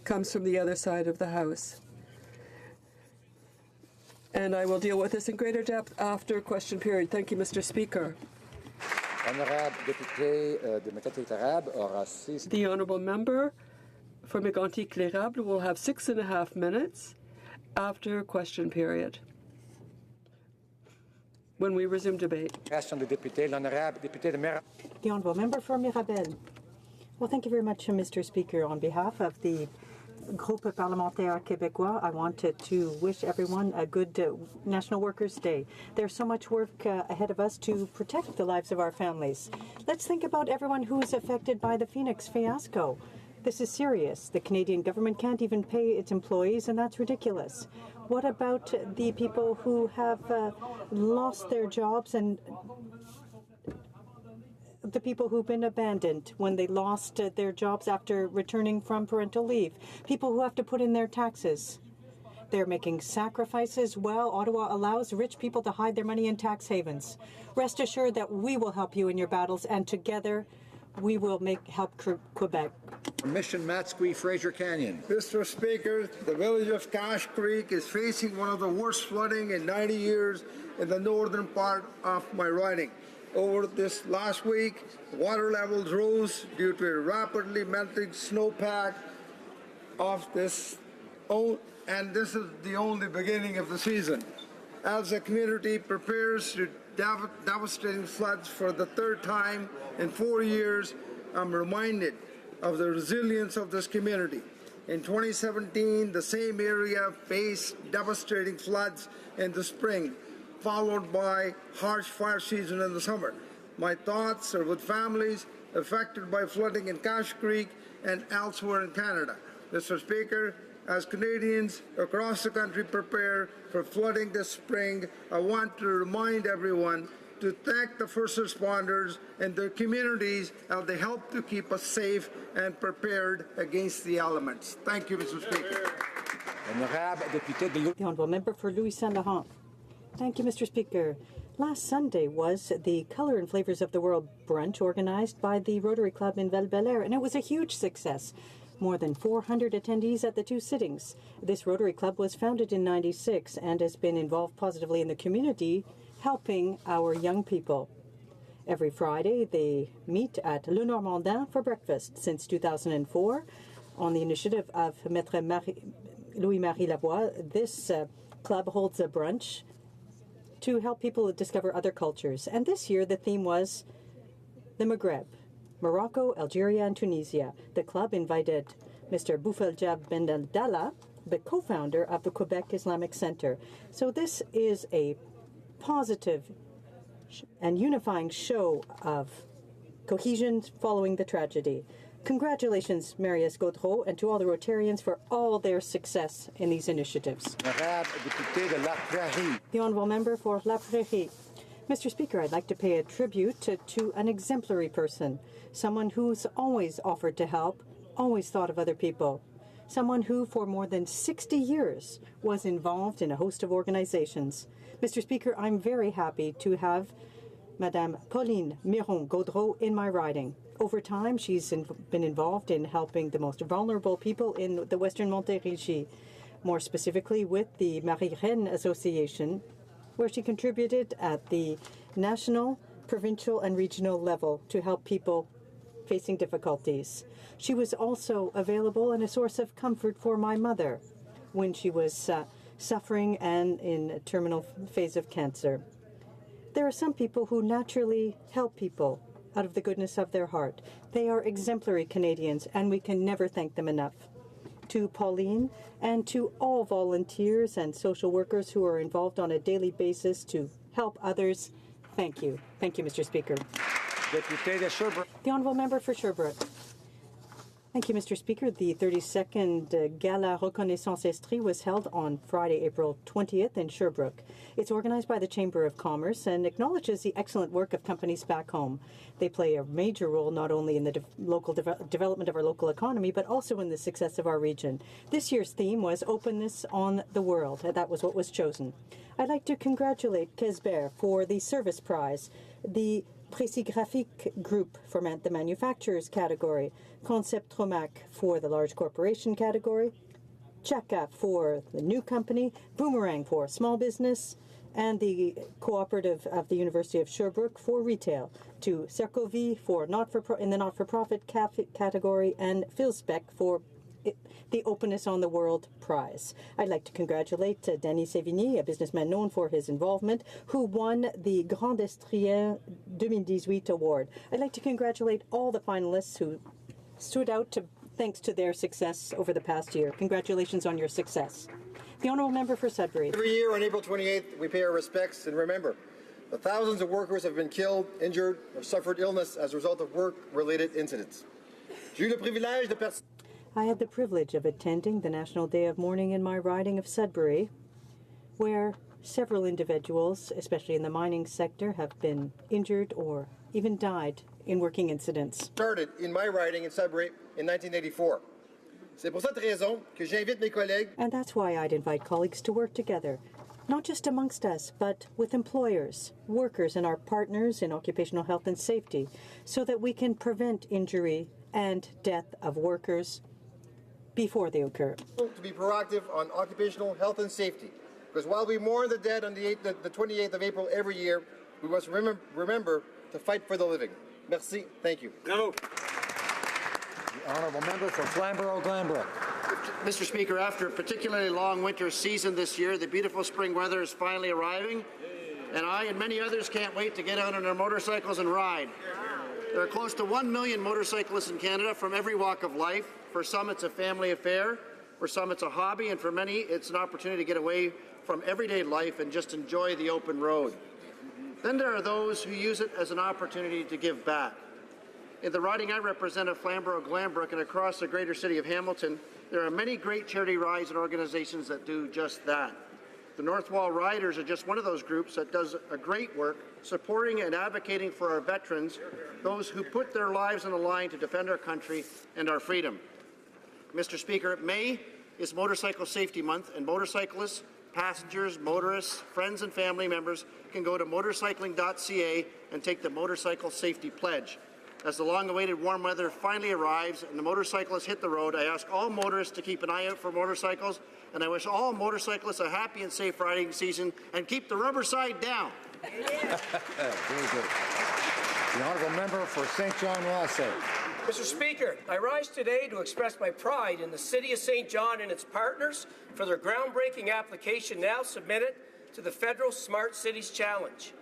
comes from the other side of the House. And I will deal with this in greater depth after question period. Thank you, Mr. Speaker. The honourable member for Mégantic-L'Érable will have 6.5 minutes after question period, when we resume debate. The honourable member for Mirabel. Well, thank you very much, Mr. Speaker. On behalf of the Groupe Parlementaire Québécois, I wanted to wish everyone a good National Workers' Day. There's so much work ahead of us to protect the lives of our families. Let's think about everyone who is affected by the Phoenix fiasco. This is serious. The Canadian government can't even pay its employees, and that's ridiculous. What about the people who have lost their jobs and the people who've been abandoned when they lost their jobs after returning from parental leave? People who have to put in their taxes. They're making sacrifices while Ottawa allows rich people to hide their money in tax havens. Rest assured that we will help you in your battles, and together we will help Quebec. Mission Matsqui, Fraser Canyon. Mr. Speaker, the village of Cache Creek is facing one of the worst flooding in 90 years in the northern part of my riding. Over this last week, water levels rose due to a rapidly melting snowpack of this, and this is the only beginning of the season. As the community prepares to devastating floods for the third time in 4 years, I'm reminded of the resilience of this community. In 2017, the same area faced devastating floods in the spring, followed by harsh fire season in the summer. My thoughts are with families affected by flooding in Cache Creek and elsewhere in Canada. Mr. Speaker, as Canadians across the country prepare for flooding this spring, I want to remind everyone to thank the first responders and their communities as they help to keep us safe and prepared against the elements. Thank you, Mr. Speaker. The honourable member for Louis Saint Laurent. Thank you, Mr. Speaker. Last Sunday was the Colour and Flavours of the World brunch organized by the Rotary Club in Val-Belair, and it was a huge success. More than 400 attendees at the two sittings. This Rotary Club was founded in '96 and has been involved positively in the community, helping our young people. Every Friday, they meet at Le Normandin for breakfast. Since 2004, on the initiative of Maître Louis-Marie Lavoie, this club holds a brunch to help people discover other cultures. And this year, the theme was the Maghreb, Morocco, Algeria, and Tunisia. The club invited Mr. Boufeljab Ben Abdallah, the co-founder of the Quebec Islamic Center. So this is a positive and unifying show of cohesion following the tragedy. Congratulations, Marius Gaudreau, and to all the Rotarians for all their success in these initiatives. The honourable member for La Prairie. Mr. Speaker, I'd like to pay a tribute to an exemplary person, someone who's always offered to help, always thought of other people, someone who for more than 60 years was involved in a host of organizations. Mr. Speaker, I'm very happy to have Madame Pauline Miron-Gaudreau in my riding. Over time, she's been involved in helping the most vulnerable people in the Western Montérégie, more specifically with the Marie-Reine Association, where she contributed at the national, provincial, and regional level to help people facing difficulties. She was also available and a source of comfort for my mother when she was suffering and in a terminal phase of cancer. There are some people who naturally help people out of the goodness of their heart. They are exemplary Canadians, and we can never thank them enough. To Pauline and to all volunteers and social workers who are involved on a daily basis to help others, thank you. Thank you, Mr. Speaker. The honourable member for Sherbrooke. Thank you, Mr. Speaker. The 32nd Gala Reconnaissance Estrie was held on Friday, April 20th in Sherbrooke. It's organized by the Chamber of Commerce and acknowledges the excellent work of companies back home. They play a major role not only in the local development of our local economy, but also in the success of our region. This year's theme was Openness on the World. That was what was chosen. I'd like to congratulate Kesber for the Service Prize, the Précigraphique Group for the manufacturers category, Concept Tromac for the large corporation category, Chaka for the new company, Boomerang for small business, and the cooperative of the University of Sherbrooke for retail, to Cercovie for in the not-for-profit category, and Philspec for the Openness on the World Prize. I'd like to congratulate Denis Sévigny, a businessman known for his involvement, who won the Grand Estrien 2018 award. I'd like to congratulate all the finalists who stood out thanks to their success over the past year. Congratulations on your success. The Honourable Member for Sudbury. Every year on April 28th, we pay our respects and remember the thousands of workers have been killed, injured, or suffered illness as a result of work-related incidents. I had the privilege of attending the National Day of Mourning in my riding of Sudbury, where several individuals, especially in the mining sector, have been injured or even died in working incidents. Started in my riding in Sudbury in 1984. C'est pour cette raison que j'invite mes collègues. And that's why I'd invite colleagues to work together, not just amongst us, but with employers, workers, and our partners in occupational health and safety, so that we can prevent injury and death of workers before they occur. To be proactive on occupational health and safety, because while we mourn the dead on the 28th of April every year, we must remember to fight for the living. Merci. Thank you. No. The Honourable Member for Flamborough-Glanbrook. Mr. Speaker, after a particularly long winter season this year, the beautiful spring weather is finally arriving, and I and many others can't wait to get out on our motorcycles and ride. There are close to 1 million motorcyclists in Canada from every walk of life. For some, it's a family affair. For some, it's a hobby, and for many, it's an opportunity to get away from everyday life and just enjoy the open road. Then there are those who use it as an opportunity to give back. In the riding I represent of Flamborough-Glanbrook and across the greater city of Hamilton, there are many great charity rides and organizations that do just that. The North Wall Riders are just one of those groups that does a great work supporting and advocating for our veterans, those who put their lives on the line to defend our country and our freedom. Mr. Speaker, May is Motorcycle Safety Month, and motorcyclists, passengers, motorists, friends and family members can go to motorcycling.ca and take the Motorcycle Safety Pledge. As the long-awaited warm weather finally arrives and the motorcyclists hit the road, I ask all motorists to keep an eye out for motorcycles, and I wish all motorcyclists a happy and safe riding season, and keep the rubber side down. Very good. The Honourable Member for St. John Rothsay. Mr. Speaker, I rise today to express my pride in the City of St. John and its partners for their groundbreaking application now submitted to the Federal Smart Cities Challenge.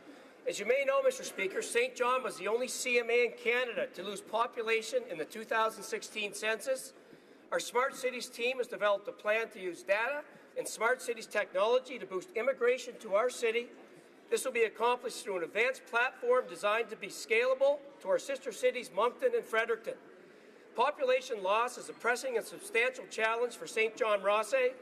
As you may know, Mr. Speaker, St. John was the only CMA in Canada to lose population in the 2016 census. Our Smart Cities team has developed a plan to use data and Smart Cities technology to boost immigration to our city. This will be accomplished through an advanced platform designed to be scalable to our sister cities Moncton and Fredericton. Population loss is a pressing and substantial challenge for St. John Rothsay.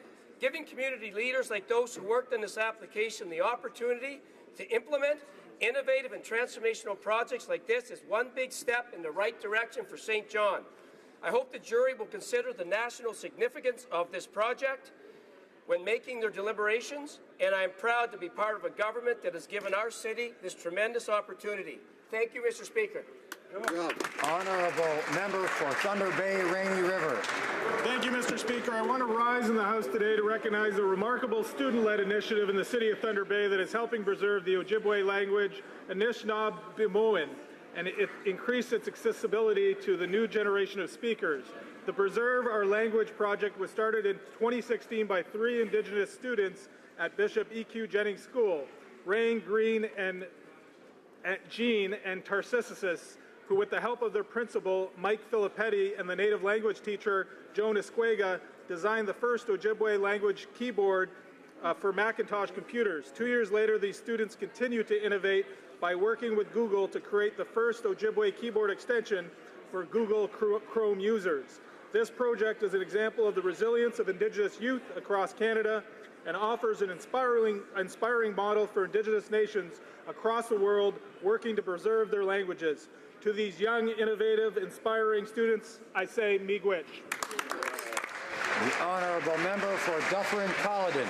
Giving community leaders like those who worked on this application the opportunity to implement innovative and transformational projects like this is one big step in the right direction for St. John. I hope the jury will consider the national significance of this project when making their deliberations, and I am proud to be part of a government that has given our city this tremendous opportunity. Thank you, Mr. Speaker. Honourable Member for Thunder Bay, Rainy River. Thank you, Mr. Speaker. I want to rise in the House today to recognize a remarkable student-led initiative in the city of Thunder Bay that is helping preserve the Ojibwe language, Anishinaabe, and it increase its accessibility to the new generation of speakers. The Preserve Our Language project was started in 2016 by 3 Indigenous students at Bishop E.Q. Jennings School, Rain, Green, and Jean and Tarcissus, who with the help of their principal, Mike Filippetti, and the native language teacher, Joan Esquega, designed the first Ojibwe language keyboard for Macintosh computers. 2 years later, these students continue to innovate by working with Google to create the first Ojibwe keyboard extension for Google Chrome users. This project is an example of the resilience of Indigenous youth across Canada and offers an inspiring model for Indigenous nations across the world working to preserve their languages. To these young, innovative, inspiring students, I say miigwech. The Honourable Member for Dufferin-Caledon.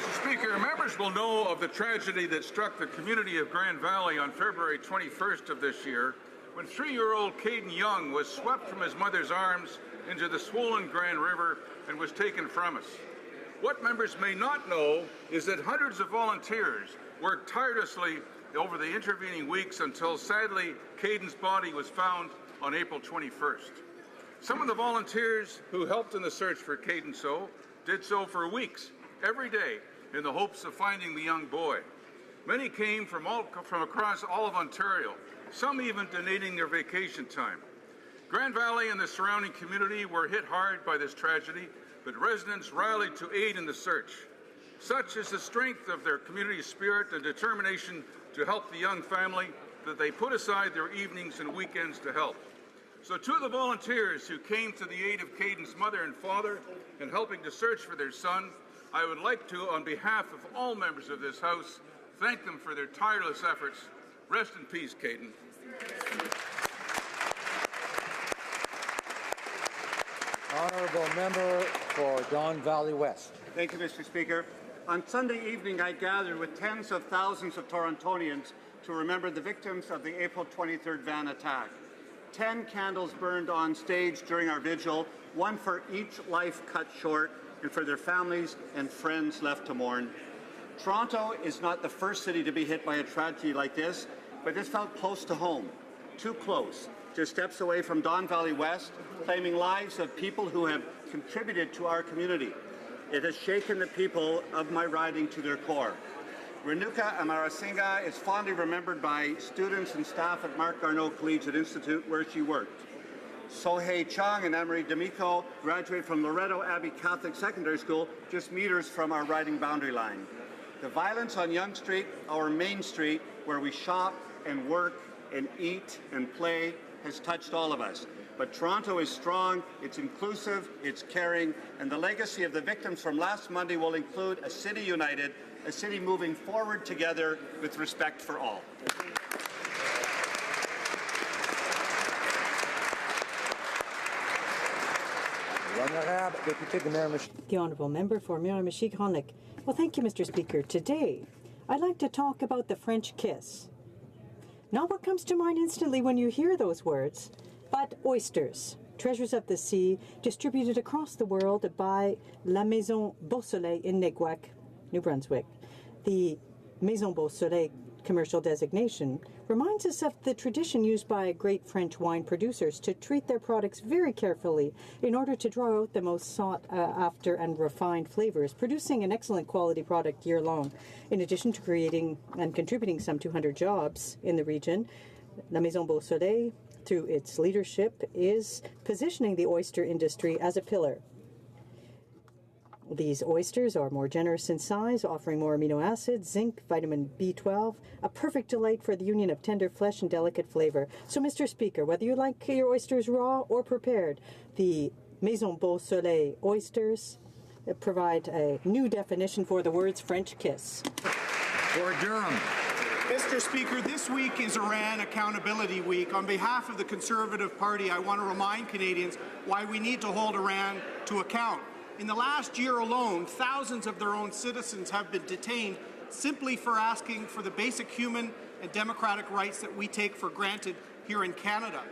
Mr. Speaker, members will know of the tragedy that struck the community of Grand Valley on February 21st of this year, when 3-year-old Caden Young was swept from his mother's arms into the swollen Grand River and was taken from us. What members may not know is that hundreds of volunteers worked tirelessly over the intervening weeks until, sadly, Caden's body was found on April 21st. Some of the volunteers who helped in the search for Caden did so for weeks, every day, in the hopes of finding the young boy. Many came from across all of Ontario, some even donating their vacation time. Grand Valley and the surrounding community were hit hard by this tragedy, but residents rallied to aid in the search. Such is the strength of their community spirit and determination to help the young family that they put aside their evenings and weekends to help. So to the volunteers who came to the aid of Caden's mother and father in helping to search for their son, I would like to, on behalf of all members of this House, thank them for their tireless efforts. Rest in peace, Caden. Honourable member for Don Valley West. Thank you, Mr. Speaker. On Sunday evening, I gathered with tens of thousands of Torontonians to remember the victims of the April 23rd van attack. 10 candles burned on stage during our vigil, one for each life cut short and for their families and friends left to mourn. Toronto is not the first city to be hit by a tragedy like this, but this felt close to home, too close, just steps away from Don Valley West, claiming lives of people who have contributed to our community. It has shaken the people of my riding to their core. Renuka Amarasinga is fondly remembered by students and staff at Mark Garneau Collegiate Institute, where she worked. Sohei Chong and Emery D'Amico graduated from Loretto Abbey Catholic Secondary School, just meters from our riding boundary line. The violence on Yonge Street, our main street, where we shop and work and eat and play, has touched all of us. But Toronto is strong, it's inclusive, it's caring, and the legacy of the victims from last Monday will include a city united, a city moving forward together with respect for all. The Honourable Member for Miramichi-Gronick. Well, thank you, Mr. Speaker. Today, I'd like to talk about the French kiss. Not what comes to mind instantly when you hear those words, but oysters, treasures of the sea, distributed across the world by La Maison Beausoleil in Neguac, New Brunswick. The Maison Beausoleil commercial designation reminds us of the tradition used by great French wine producers to treat their products very carefully in order to draw out the most sought after and refined flavors, producing an excellent quality product year long. In addition to creating and contributing some 200 jobs in the region, La Maison Beausoleil, through its leadership, is positioning the oyster industry as a pillar. These oysters are more generous in size, offering more amino acids, zinc, vitamin B12, a perfect delight for the union of tender flesh and delicate flavor. So, Mr. Speaker, whether you like your oysters raw or prepared, the Maison Beausoleil oysters provide a new definition for the words French kiss. For Durham. Mr. Speaker, this week is Iran Accountability Week. On behalf of the Conservative Party, I want to remind Canadians why we need to hold Iran to account. In the last year alone, thousands of their own citizens have been detained simply for asking for the basic human and democratic rights that we take for granted here in Canada.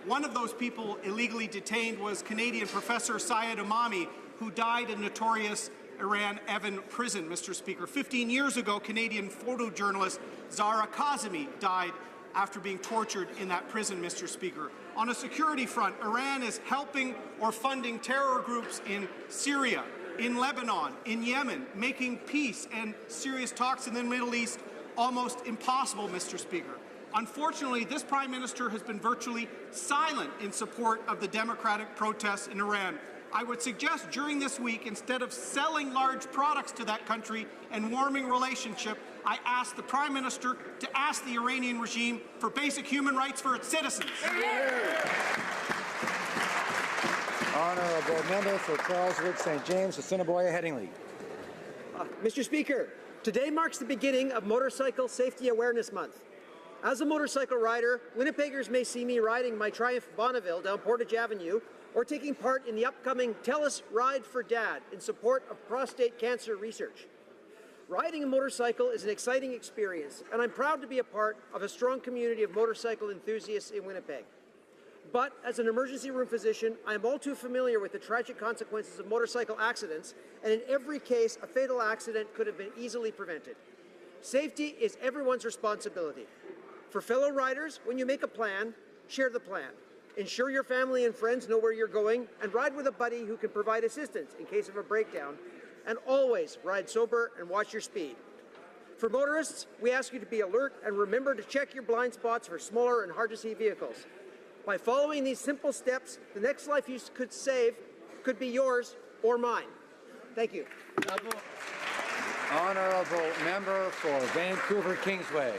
One of those people illegally detained was Canadian Professor Syed Imami, who died in notorious Iran Evin prison, Mr. Speaker. 15 years ago, Canadian photojournalist Zara Kazemi died after being tortured in that prison, Mr. Speaker. On a security front, Iran is helping or funding terror groups in Syria, in Lebanon, in Yemen, making peace and serious talks in the Middle East almost impossible, Mr. Speaker. Unfortunately, this Prime Minister has been virtually silent in support of the democratic protests in Iran. I would suggest during this week, instead of selling large products to that country and warming relationship, I ask the Prime Minister to ask the Iranian regime for basic human rights for its citizens. Honourable member for Charleswood, St. James, Assiniboia, Headingley. Mr. Speaker, today marks the beginning of Motorcycle Safety Awareness Month. As a motorcycle rider, Winnipeggers may see me riding my Triumph Bonneville down Portage Avenue or taking part in the upcoming Tell Us Ride for Dad in support of prostate cancer research. Riding a motorcycle is an exciting experience, and I'm proud to be a part of a strong community of motorcycle enthusiasts in Winnipeg. But as an emergency room physician, I am all too familiar with the tragic consequences of motorcycle accidents, and in every case, a fatal accident could have been easily prevented. Safety is everyone's responsibility. For fellow riders, when you make a plan, share the plan. Ensure your family and friends know where you're going, and ride with a buddy who can provide assistance in case of a breakdown. And always ride sober and watch your speed. For motorists, we ask you to be alert and remember to check your blind spots for smaller and hard-to-see vehicles. By following these simple steps, the next life you could save could be yours or mine. Thank you. Honourable Member for Vancouver Kingsway.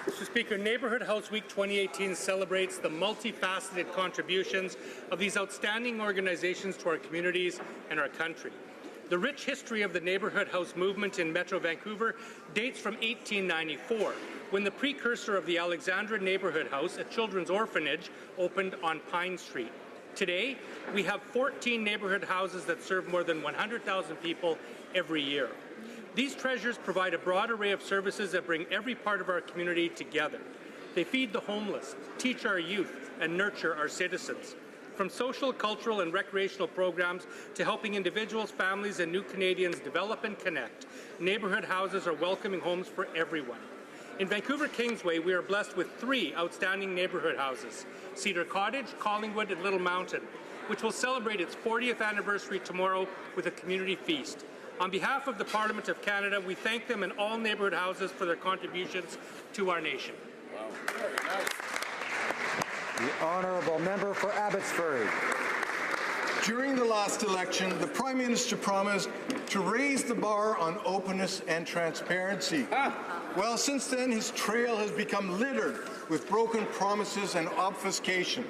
Mr. Speaker, Neighbourhood House Week 2018 celebrates the multifaceted contributions of these outstanding organizations to our communities and our country. The rich history of the Neighbourhood House movement in Metro Vancouver dates from 1894, when the precursor of the Alexandra Neighbourhood House, a children's orphanage, opened on Pine Street. Today, we have 14 neighbourhood houses that serve more than 100,000 people every year. These treasures provide a broad array of services that bring every part of our community together. They feed the homeless, teach our youth, and nurture our citizens. From social, cultural, and recreational programs to helping individuals, families, and new Canadians develop and connect, neighbourhood houses are welcoming homes for everyone. In Vancouver Kingsway, we are blessed with 3 outstanding neighbourhood houses, Cedar Cottage, Collingwood, and Little Mountain, which will celebrate its 40th anniversary tomorrow with a community feast. On behalf of the Parliament of Canada, we thank them and all neighbourhood houses for their contributions to our nation. Wow. The Honourable Member for Abbotsford. During the last election, the Prime Minister promised to raise the bar on openness and transparency. Well, since then, his trail has become littered with broken promises and obfuscation.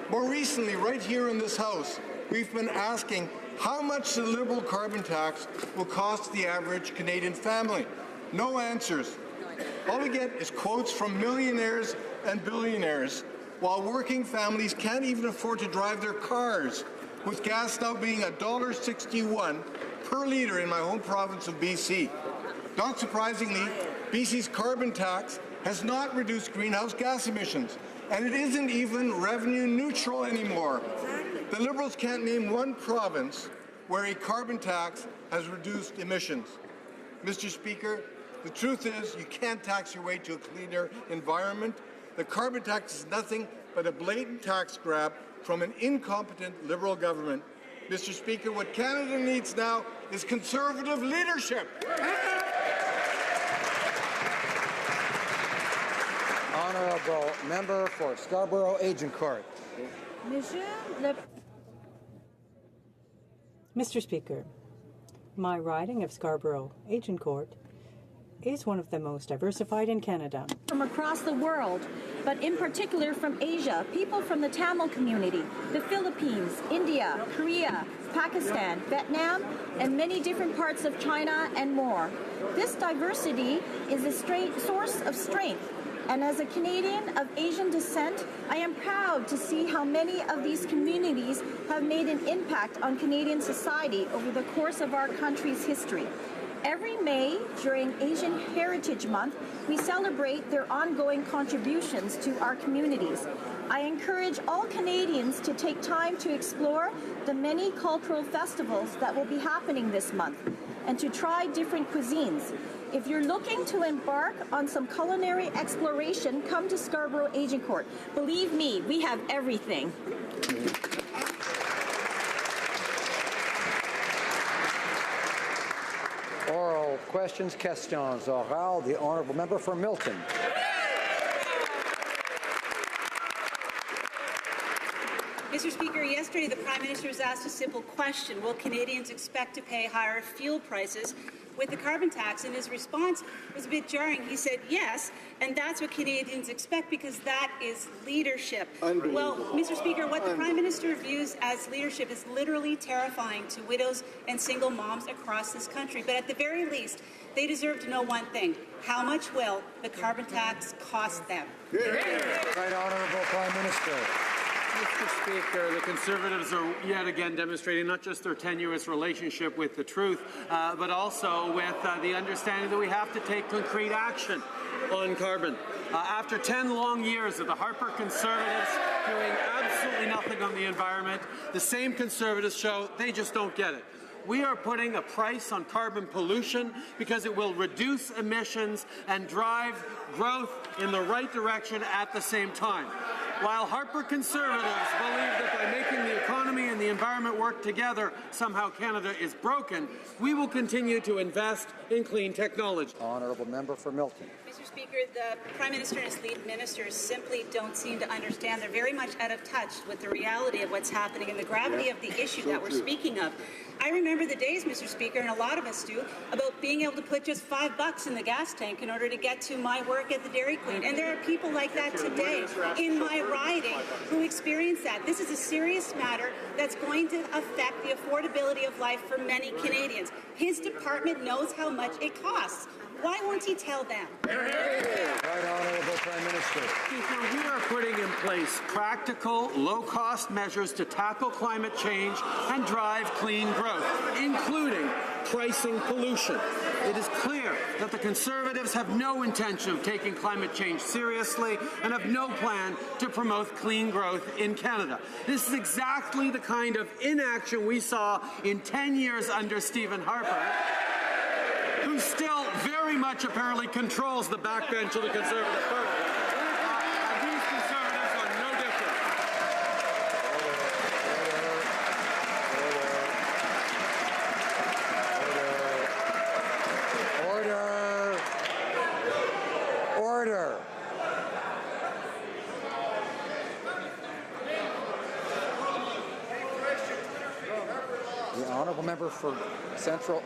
More recently, right here in this House, we've been asking how much the Liberal carbon tax will cost the average Canadian family. No answers. All we get is quotes from millionaires and billionaires, while working families can't even afford to drive their cars, with gas now being $1.61 per litre in my home province of BC. Not surprisingly, BC's carbon tax has not reduced greenhouse gas emissions, and it isn't even revenue neutral anymore. The Liberals can't name one province where a carbon tax has reduced emissions. Mr. Speaker, the truth is you can't tax your way to a cleaner environment. The carbon tax is nothing but a blatant tax grab from an incompetent Liberal government. Mr. Speaker, what Canada needs now is Conservative leadership. Honourable Member for Scarborough Agincourt. Mr. Speaker, my riding of Scarborough Agincourt is one of the most diversified in Canada. From across the world, but in particular from Asia, people from the Tamil community, the Philippines, India, Korea, Pakistan, Vietnam, and many different parts of China and more. This diversity is a source of strength. And as a Canadian of Asian descent, I am proud to see how many of these communities have made an impact on Canadian society over the course of our country's history. Every May, during Asian Heritage Month, we celebrate their ongoing contributions to our communities. I encourage all Canadians to take time to explore the many cultural festivals that will be happening this month and to try different cuisines. If you're looking to embark on some culinary exploration, come to Scarborough Agincourt. Believe me, we have everything. Oral questions, questions orales. The Honourable Member for Milton. Mr. Speaker, yesterday the Prime Minister was asked a simple question: will Canadians expect to pay higher fuel prices with the carbon tax? And his response was a bit jarring. He said yes, and that's what Canadians expect because that is leadership. Well, Mr. Speaker, what the Prime Minister views as leadership is literally terrifying to widows and single moms across this country. But at the very least, they deserve to know one thing: how much will the carbon tax cost them? Right Honourable Prime Minister. Mr. Speaker, the Conservatives are yet again demonstrating not just their tenuous relationship with the truth, but also with the understanding that we have to take concrete action on carbon. After 10 long years of the Harper Conservatives doing absolutely nothing on the environment, the same Conservatives show they just don't get it. We are putting a price on carbon pollution because it will reduce emissions and drive growth in the right direction at the same time. While Harper Conservatives believe that by making the economy and the environment work together, somehow Canada is broken, we will continue to invest in clean technology. Honourable Member for Milton. Mr. Speaker, the Prime Minister and his lead ministers simply don't seem to understand. They're very much out of touch with the reality of what's happening and the gravity of the issue that we're speaking of. I remember the days, Mr. Speaker, and a lot of us do, about being able to put just $5 in the gas tank in order to get to my work at the Dairy Queen. And there are people like that today in my riding who experience that. This is a serious matter that's going to affect the affordability of life for many Canadians. His department knows how much it costs. Why won't he tell them? Right Honourable Prime Minister. Speaker, we are putting in place practical, low-cost measures to tackle climate change and drive clean growth, including pricing pollution. It is clear that the Conservatives have no intention of taking climate change seriously and have no plan to promote clean growth in Canada. This is exactly the kind of inaction we saw in 10 years under Stephen Harper, who still very much apparently controls the backbench of the Conservative Party. And these Conservatives are no different. Order. The Honourable Member for Central,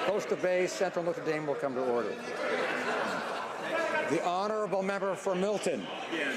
Coast of Bay, Central Notre Dame will come to order. The Honourable Member for Milton.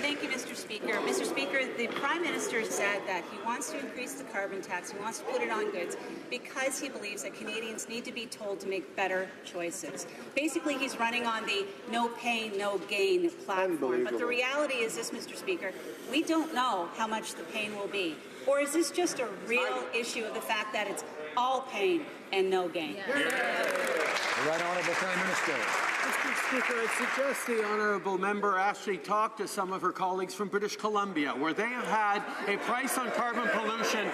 Thank you, Mr. Speaker. Mr. Speaker, the Prime Minister said that he wants to increase the carbon tax, he wants to put it on goods, because he believes that Canadians need to be told to make better choices. Basically, he's running on the no pain, no gain platform. But the reality is this, Mr. Speaker, we don't know how much the pain will be. Or is this just a real issue of the fact that it's all pain and no gain? Right Honourable Prime Minister. Mr. Speaker, I suggest the honourable member actually talk to some of her colleagues from British Columbia, where they have had a price on carbon pollution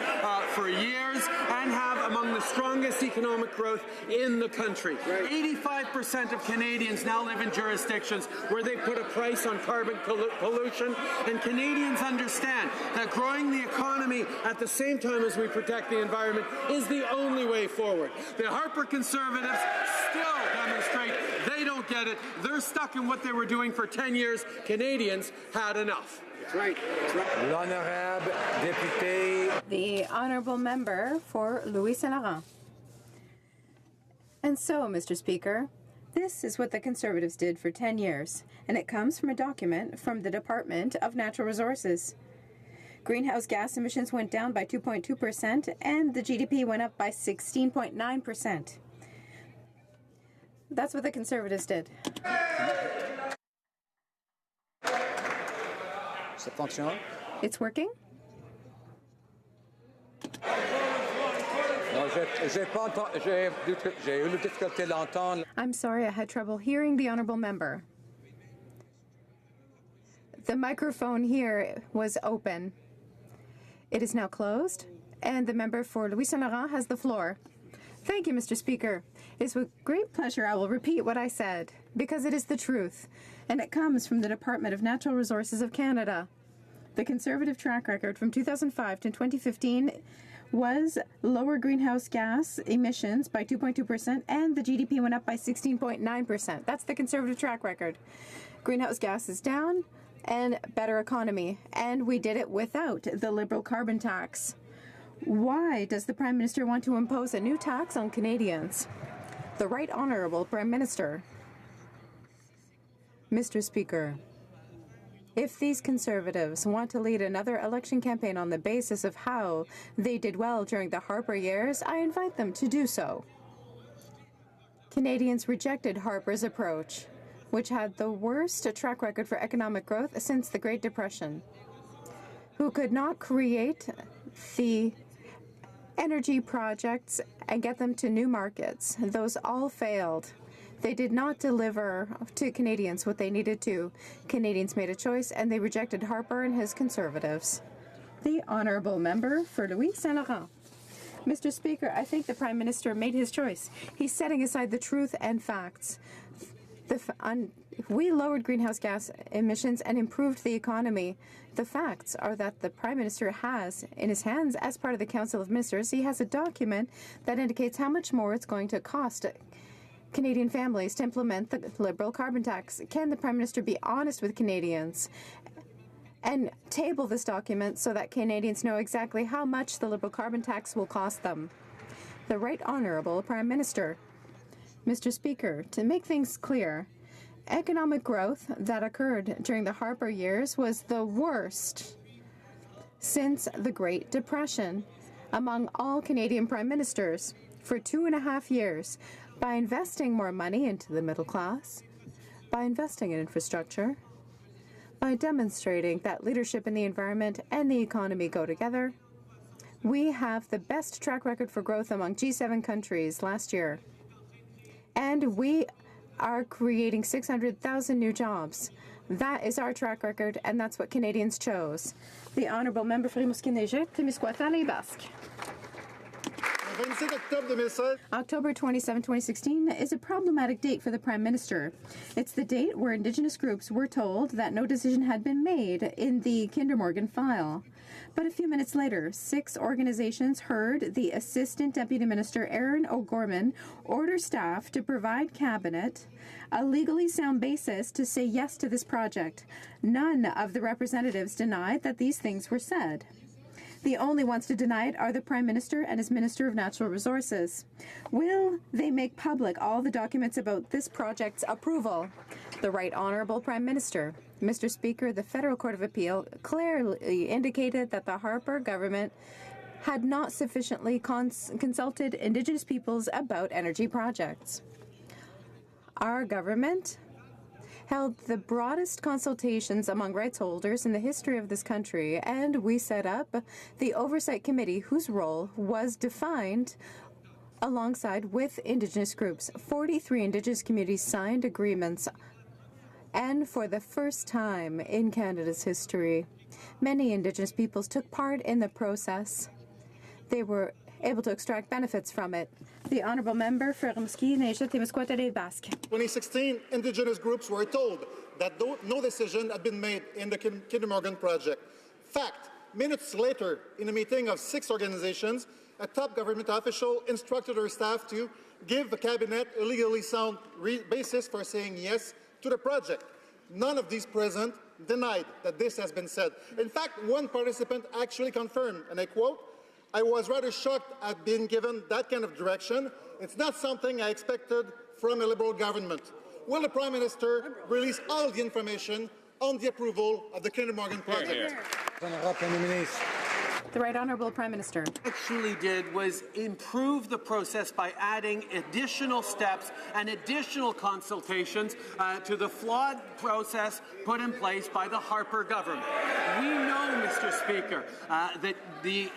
for years and have among the strongest economic growth in the country. 85% of Canadians now live in jurisdictions where they put a price on carbon pollution, and Canadians understand that growing the economy at the same time as we protect the environment is the only way forward. The Harper Conservatives still demonstrate they don't get it. They're stuck in what they were doing for 10 years. Canadians had enough. That's right. L'honorable député. The honourable member for Louis Saint Laurent. And so, Mr. Speaker, this is what the Conservatives did for 10 years, and it comes from a document from the Department of Natural Resources. Greenhouse gas emissions went down by 2.2%, and the GDP went up by 16.9%. That's what the Conservatives did. Ça fonctionne? It's working? I'm sorry, I had trouble hearing the honourable member. The microphone here was open. It is now closed, and the member for Louis Saint Laurent has the floor. Thank you, Mr. Speaker. It's with great pleasure I will repeat what I said, because it is the truth, and it comes from the Department of Natural Resources of Canada. The Conservative track record from 2005 to 2015 was lower greenhouse gas emissions by 2.2%, and the GDP went up by 16.9%. That's the Conservative track record. Greenhouse gas is down, and better economy, and we did it without the Liberal carbon tax. Why does the Prime Minister want to impose a new tax on Canadians? The Right Honourable Prime Minister. Mr. Speaker, if these Conservatives want to lead another election campaign on the basis of how they did well during the Harper years, I invite them to do so. Canadians rejected Harper's approach, which had the worst track record for economic growth since the Great Depression. who could not create the energy projects and get them to new markets. Those all failed. They did not deliver to Canadians what they needed to. Canadians made a choice, and they rejected Harper and his Conservatives. The Honourable Member for Louis Saint Laurent. Mr. Speaker, I think the Prime Minister made his choice. He's setting aside the truth and facts. We lowered greenhouse gas emissions and improved the economy. The facts are that the Prime Minister has in his hands, as part of the Council of Ministers, he has a document that indicates how much more it's going to cost Canadian families to implement the Liberal carbon tax. Can the Prime Minister be honest with Canadians and table this document so that Canadians know exactly how much the Liberal carbon tax will cost them? The Right Honourable Prime Minister. Mr. Speaker, to make things clear, economic growth that occurred during the Harper years was the worst since the Great Depression among all Canadian Prime Ministers. For 2.5 years, by investing more money into the middle class, by investing in infrastructure, by demonstrating that leadership in the environment and the economy go together, we have the best track record for growth among G7 countries last year. And we are creating 600,000 new jobs. That is our track record, and that's what Canadians chose. The Honourable Member for Rimouski-Neigette, Témiscouata, Les Basques. October 27, 2016 is a problematic date for the Prime Minister. It's the date where Indigenous groups were told that no decision had been made in the Kinder Morgan file. But a few minutes later, 6 organizations heard the Assistant Deputy Minister, Aaron O'Gorman, order staff to provide Cabinet a legally sound basis to say yes to this project. None of the representatives denied that these things were said. The only ones to deny it are the Prime Minister and his Minister of Natural Resources. Will they make public all the documents about this project's approval? The Right Honourable Prime Minister. Mr. Speaker, the Federal Court of Appeal clearly indicated that the Harper government had not sufficiently consulted Indigenous peoples about energy projects. Our government held the broadest consultations among rights holders in the history of this country, and we set up the Oversight Committee, whose role was defined alongside with Indigenous groups. 43 Indigenous communities signed agreements, and for the first time in Canada's history, many Indigenous peoples took part in the process. They were able to extract benefits from it. The Honourable Member for Rimouski-Neigette, Témiscouata, Les Basques. 2016, Indigenous groups were told that no decision had been made in the Kinder Morgan project. Fact, minutes later, in a meeting of 6 organizations, a top government official instructed her staff to give the Cabinet a legally sound basis for saying yes to the project. None of these present denied that this has been said. In fact, one participant actually confirmed, and I quote, "I was rather shocked at being given that kind of direction. It's not something I expected from a Liberal government." Will the Prime Minister release all the information on the approval of the Kinder Morgan project? The Right Honourable Prime Minister. Actually did was improve the process by adding additional steps and additional consultations to the flawed process put in place by the Harper government. We know, Mr. Speaker, that the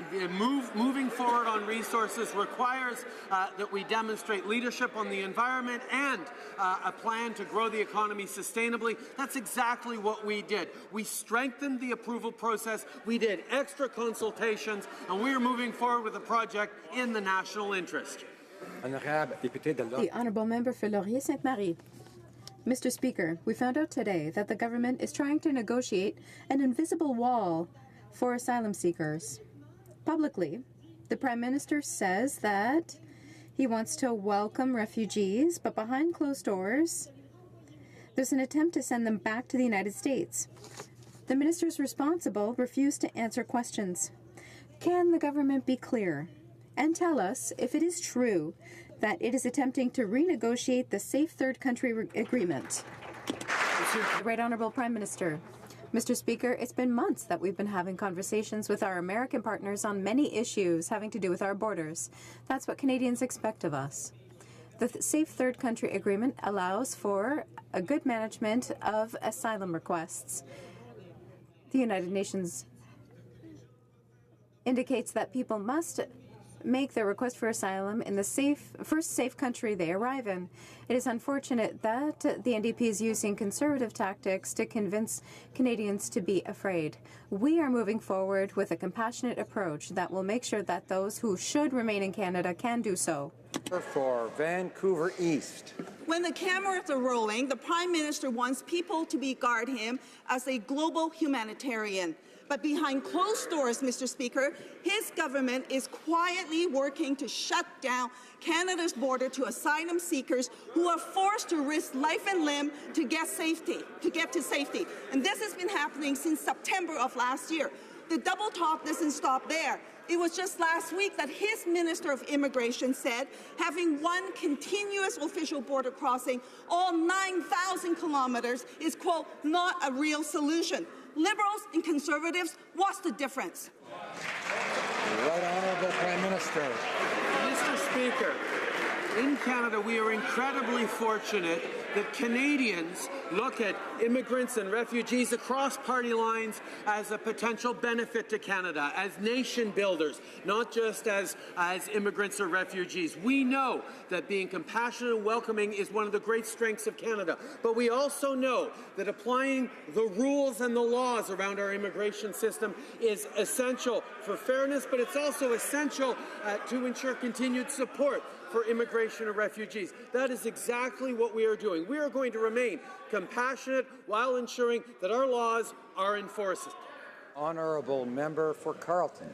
moving forward on resources requires that we demonstrate leadership on the environment and a plan to grow the economy sustainably. That's exactly what we did. We strengthened the approval process. We did extra consultations, and we are moving forward with the project in the national interest. The Honourable Member for Laurier-Sainte-Marie. Mr. Speaker, we found out today that the government is trying to negotiate an invisible wall for asylum seekers. Publicly, the Prime Minister says that he wants to welcome refugees, but behind closed doors, there's an attempt to send them back to the United States. The ministers responsible refuse to answer questions. Can the government be clear and tell us if it is true that it is attempting to renegotiate the Safe Third Country Agreement? The Right Honourable Prime Minister. Mr. Speaker, it's been months that we've been having conversations with our American partners on many issues having to do with our borders. That's what Canadians expect of us. The Safe Third Country Agreement allows for a good management of asylum requests. The United Nations indicates that people must make their request for asylum in the first safe country they arrive in. It is unfortunate that the NDP is using conservative tactics to convince Canadians to be afraid. We are moving forward with a compassionate approach that will make sure that those who should remain in Canada can do so. For Vancouver East. When the cameras are rolling, the Prime Minister wants people to regard him as a global humanitarian. But behind closed doors, Mr. Speaker, his government is quietly working to shut down Canada's border to asylum seekers who are forced to risk life and limb to get to safety. And this has been happening since September of last year. The double talk doesn't stop there. It was just last week that his Minister of Immigration said having one continuous official border crossing all 9,000 kilometers is, quote, not a real solution. Liberals and Conservatives, what's the difference? The Right Honourable Prime Minister. Mr. Speaker, in Canada, we are incredibly fortunate that Canadians look at immigrants and refugees across party lines as a potential benefit to Canada, as nation builders, not just as immigrants or refugees. We know that being compassionate and welcoming is one of the great strengths of Canada, but we also know that applying the rules and the laws around our immigration system is essential for fairness, but it's also essential to ensure continued support for immigration and refugees. That is exactly what we are doing. We are going to remain compassionate while ensuring that our laws are enforced. Honourable Member for Carleton.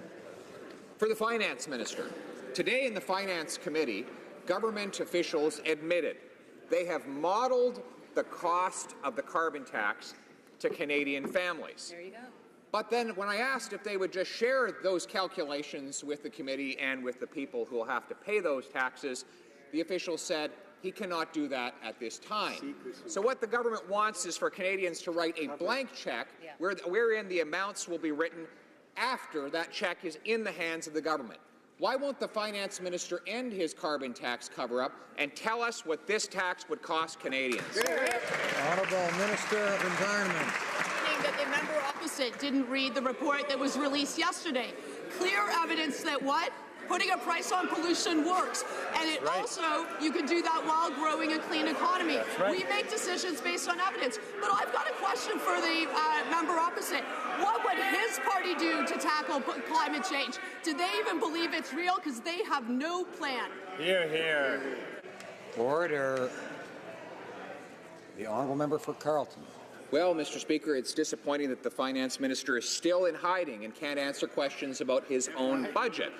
For the Finance Minister, today in the Finance Committee, government officials admitted they have modelled the cost of the carbon tax to Canadian families. There you go. But then when I asked if they would just share those calculations with the committee and with the people who will have to pay those taxes, the official said he cannot do that at this time. So what the government wants is for Canadians to write a blank check wherein the amounts will be written after that check is in the hands of the government. Why won't the Finance Minister end his carbon tax cover-up and tell us what this tax would cost Canadians? Honourable Minister of Environment. That the member opposite didn't read the report that was released yesterday. Clear evidence that what? Putting a price on pollution works. And it also, you can do that while growing a clean economy. We make decisions based on evidence. But I've got a question for the member opposite. What would his party do to tackle climate change? Do they even believe it's real? Because they have no plan. Hear, hear. Order. The Honourable Member for Carleton. Well, Mr. Speaker, it's disappointing that the Finance Minister is still in hiding and can't answer questions about his own budget.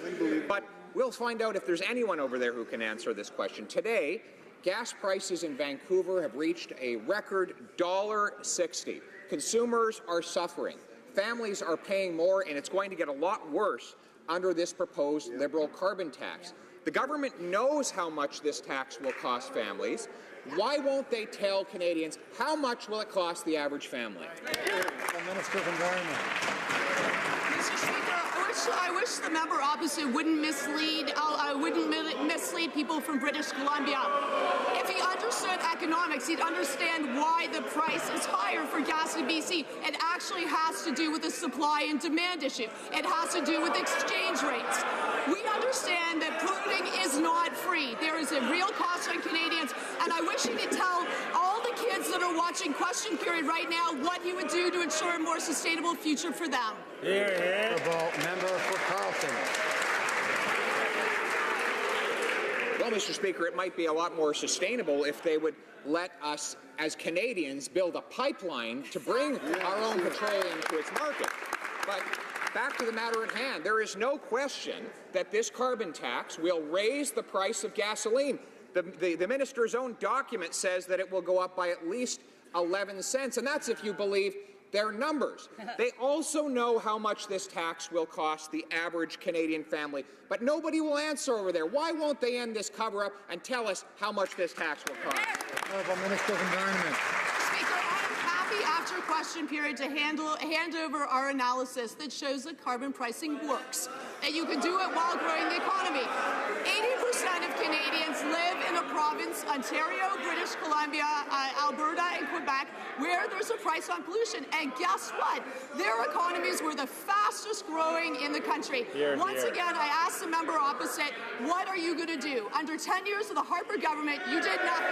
But we'll find out if there's anyone over there who can answer this question. Today, gas prices in Vancouver have reached a record $1.60. Consumers are suffering. Families are paying more, and it's going to get a lot worse under this proposed Liberal carbon tax. The government knows how much this tax will cost families. Why won't they tell Canadians how much will it cost the average family? The Minister of Environment. Mr. Speaker, I wish the member opposite wouldn't mislead people from British Columbia. If he understood economics, he'd understand why the price is higher for gas in BC. It actually has to do with the supply and demand issue. It has to do with exchange rates. We understand that polluting is not free. There is a real cost on Canadians, and I wish he could tell all the kids that are watching Question Period right now what he would do to ensure a more sustainable future for them. Hear, hear. Member for Carleton. Well, Mr. Speaker, it might be a lot more sustainable if they would let us, as Canadians, build a pipeline to bring our own petroleum to its market. But back to the matter at hand, there is no question that this carbon tax will raise the price of gasoline. The minister's own document says that it will go up by at least 11 cents, and that's if you believe their numbers. They also know how much this tax will cost the average Canadian family, but nobody will answer over there. Why won't they end this cover-up and tell us how much this tax will cost? Honourable Minister of Environment. Speaker, I'm happy after Question Period to hand over our analysis that shows that carbon pricing works, and you can do it while growing the economy. 80% of Canadians live in a province province, Ontario, British Columbia, Alberta, and Quebec, where there's a price on pollution. And guess what? Their economies were the fastest growing in the country. Once again, I asked the member opposite, what are you going to do? Under 10 years of the Harper government, you did nothing.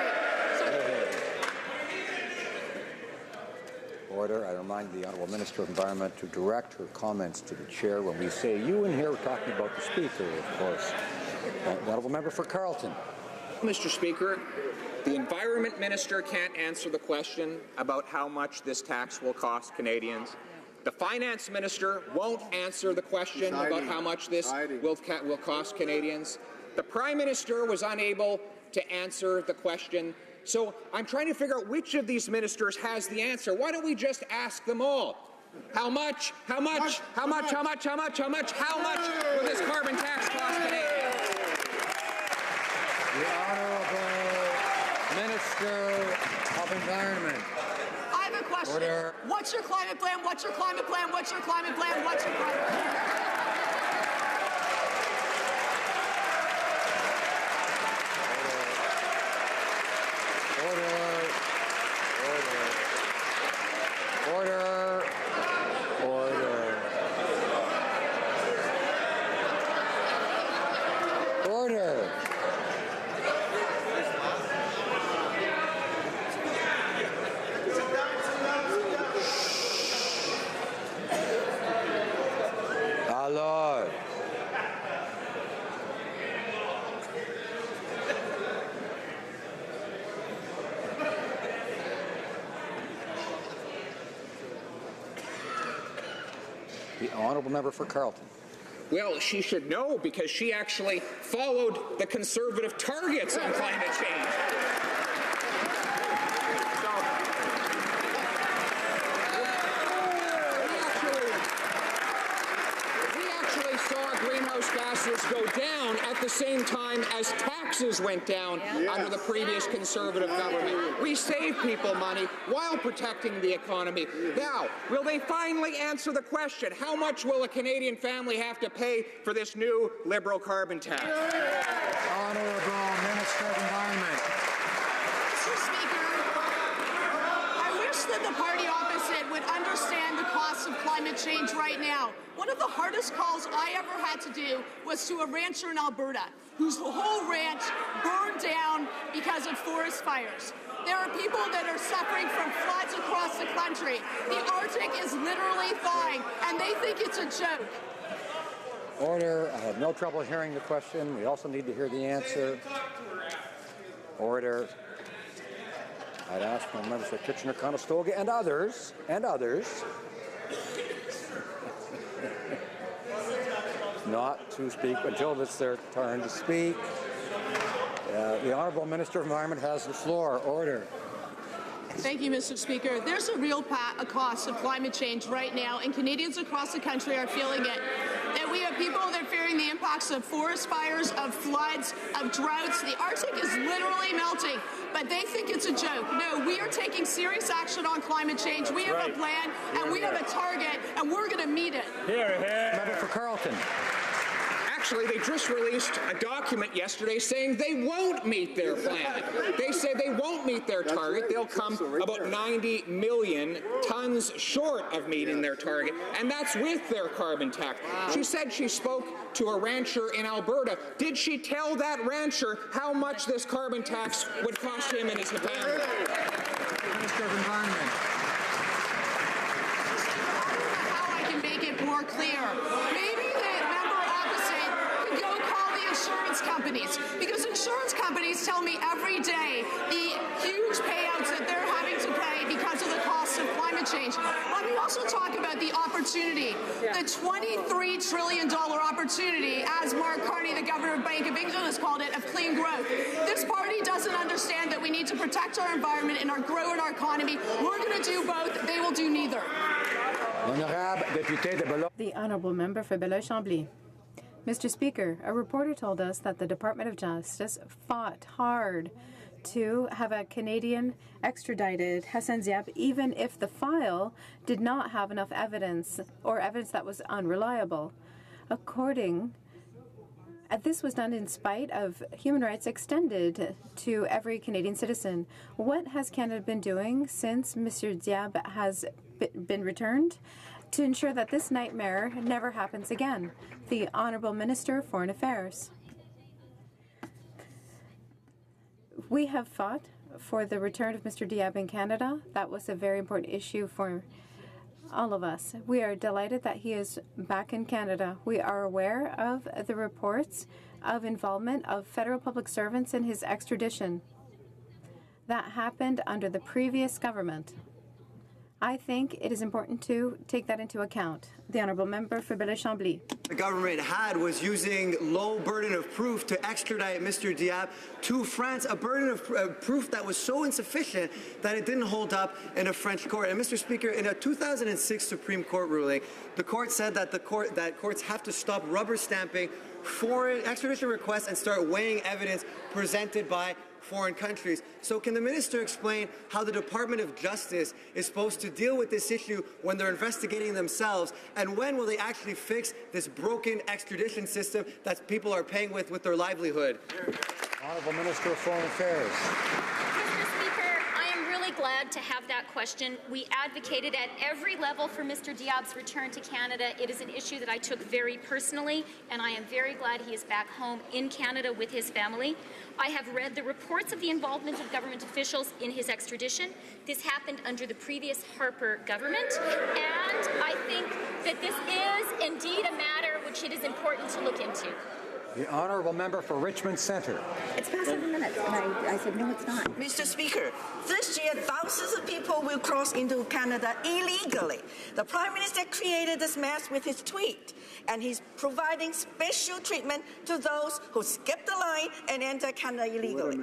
Order. I remind the Honourable Minister of Environment to direct her comments to the Chair. When we say you in here, we're talking about the Speaker, of course. The Honourable Member for Carleton. Mr. Speaker, the Environment Minister can't answer the question about how much this tax will cost Canadians. The Finance Minister won't answer the question about how much this will cost Canadians. The Prime Minister was unable to answer the question. So I'm trying to figure out which of these ministers has the answer. Why don't we just ask them all? How much? How much? How much? How much? How much? How much? How much will this carbon tax cost Canadians? The Honourable Minister of Environment. I have a question. Order. What's your climate plan? What's your climate plan? What's your climate plan? What's your climate plan? The Honourable Member for Carleton. Well, she should know because she actually followed the Conservative targets on climate change. We actually saw greenhouse gases go down at the same time as taxes went down under the previous Conservative government. We saved people money while protecting the economy. Now, will they finally answer the question, how much will a Canadian family have to pay for this new Liberal carbon tax? Honourable Minister of Environment. Mr. Speaker, I wish that the party opposite would understand the costs of climate change right now. One of the hardest calls I ever had to do was to a rancher in Alberta, whose whole ranch burned down because of forest fires. There are people that are suffering from floods across the country. The Arctic is literally thawing, and they think it's a joke. Order. I have no trouble hearing the question. We also need to hear the answer. Order. I'd ask my members for Kitchener-Conestoga and others, not to speak until it's their turn to speak. The Honourable Minister of Environment has the floor. Order. Thank you, Mr. Speaker. There's a real cost of climate change right now, and Canadians across the country are feeling it. And we have people that are fearing the impacts of forest fires, of floods, of droughts. The Arctic is literally melting, but they think it's a joke. No, we are taking serious action on climate change. We have a plan, and we have a target, and we're going to meet it. Member for Carleton. Actually, they just released a document yesterday saying they won't meet their plan. They say they won't meet their target. They'll come about 90 million tons short of meeting their target, and that's with their carbon tax. She said she spoke to a rancher in Alberta. Did she tell that rancher how much this carbon tax would cost him and his family? Minister of Environment. How I can make it more clear. Maybe the member opposite could go call the insurance companies, because insurance companies tell me every day the huge payouts that they're having to pay because of the cost of climate change. Let me also talk about the opportunity, the $23 trillion opportunity, as Mark Carney, the governor of Bank of England, has called it, of clean growth. This party doesn't understand that we need to protect our environment and grow in our economy. We're going to do both. They will do neither. The Honourable Member for Belleuil-Chambly. Mr. Speaker, a reporter told us that the Department of Justice fought hard to have a Canadian extradited Hassan Diab, even if the file did not have enough evidence or evidence that was unreliable. According This was done in spite of human rights extended to every Canadian citizen. What has Canada been doing since Mr. Diab has been returned to ensure that this nightmare never happens again? The Honourable Minister of Foreign Affairs. We have fought for the return of Mr. Diab in Canada. That was a very important issue for all of us. We are delighted that he is back in Canada. We are aware of the reports of involvement of federal public servants in his extradition. That happened under the previous government. I think it is important to take that into account. The Honourable Member for Belleuil-Chambly. The government was using low burden of proof to extradite Mr. Diab to France, a burden of proof that was so insufficient that it didn't hold up in a French court. And Mr. Speaker, in a 2006 Supreme Court ruling, the court said that courts have to stop rubber stamping foreign extradition requests and start weighing evidence presented by foreign countries. So can the minister explain how the Department of Justice is supposed to deal with this issue when they're investigating themselves, and when will they actually fix this broken extradition system that people are paying with their livelihood? Honourable Minister of Foreign Affairs. Mr. Speaker, I am really glad to have that question. We advocated at every level for Mr. Diab's return to Canada. It is an issue that I took very personally, and I am very glad he is back home in Canada with his family. I have read the reports of the involvement of government officials in his extradition. This happened under the previous Harper government, and I think that this is indeed a matter which it is important to look into. The Honourable Member for Richmond Centre. It's past 7 minutes, and I said, no, it's not. Mr. Speaker, this year thousands of people will cross into Canada illegally. The Prime Minister created this mess with his tweet, and he's providing special treatment to those who skip the line and enter Canada illegally.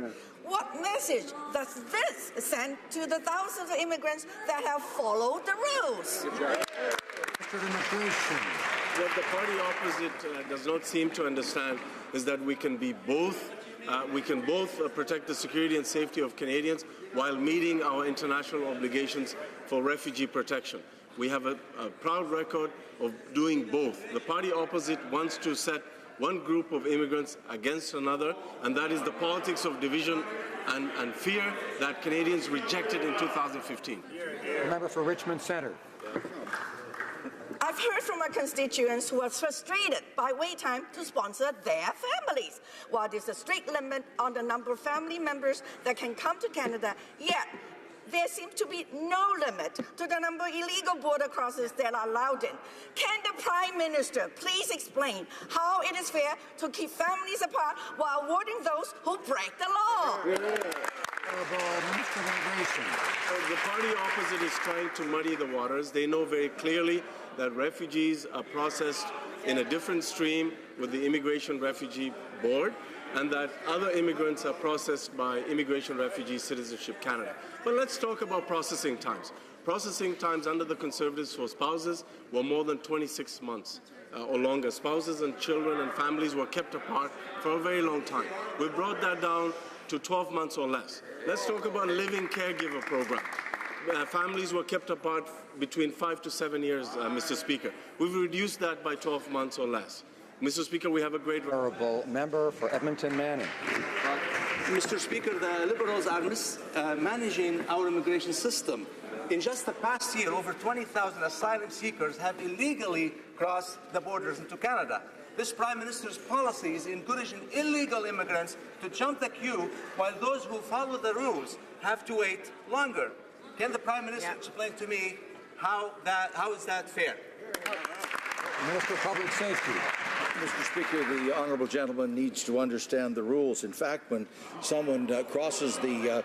What message does this send to the thousands of immigrants that have followed the rules? What the party opposite does not seem to understand is that we can be both. We can both protect the security and safety of Canadians while meeting our international obligations for refugee protection. We have a proud record of doing both. The party opposite wants to set one group of immigrants against another, and that is the politics of division and fear that Canadians rejected in 2015. The member for Richmond Centre. I've heard from my constituents who are frustrated by wait time to sponsor their families. While there's a strict limit on the number of family members that can come to Canada, yet there seems to be no limit to the number of illegal border crossers that are allowed in. Can the Prime Minister please explain how it is fair to keep families apart while awarding those who break the law? The party opposite is trying to muddy the waters. They know very clearly that refugees are processed in a different stream with the Immigration Refugee Board, and that other immigrants are processed by Immigration Refugee Citizenship Canada. But let's talk about processing times. Processing times under the Conservatives for spouses were more than 26 months or longer. Spouses and children and families were kept apart for a very long time. We brought that down to 12 months or less. Let's talk about living caregiver program. Families were kept apart between 5 to 7 years, Mr. Speaker. We've reduced that by 12 months or less. Mr. Speaker, we have a great... Honourable Member for Edmonton Manning. Mr. Speaker, the Liberals are mismanaging our immigration system. In just the past year, over 20,000 asylum seekers have illegally crossed the borders into Canada. This Prime Minister's policies encouraging illegal immigrants to jump the queue while those who follow the rules have to wait longer. Can the Prime Minister explain to me how is that fair? Minister of Public Safety. Mr. Speaker, the honourable gentleman needs to understand the rules. In fact, when someone crosses the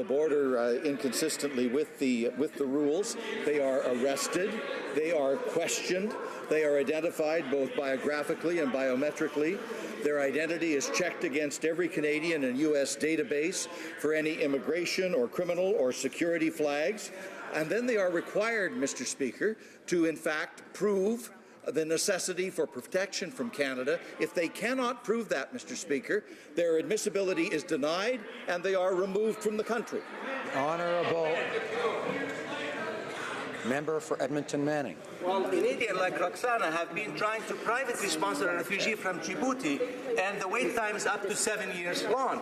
border inconsistently with the rules, they are arrested, they are questioned, they are identified both biographically and biometrically. Their identity is checked against every Canadian and U.S. database for any immigration or criminal or security flags. And then they are required, Mr. Speaker, to in fact prove the necessity for protection from Canada. If they cannot prove that, Mr. Speaker, their admissibility is denied and they are removed from the country. Honourable Member for Edmonton Manning. while Canadians like Roxana have been trying to privately sponsor a refugee from Djibouti, and the wait time is up to 7 years long.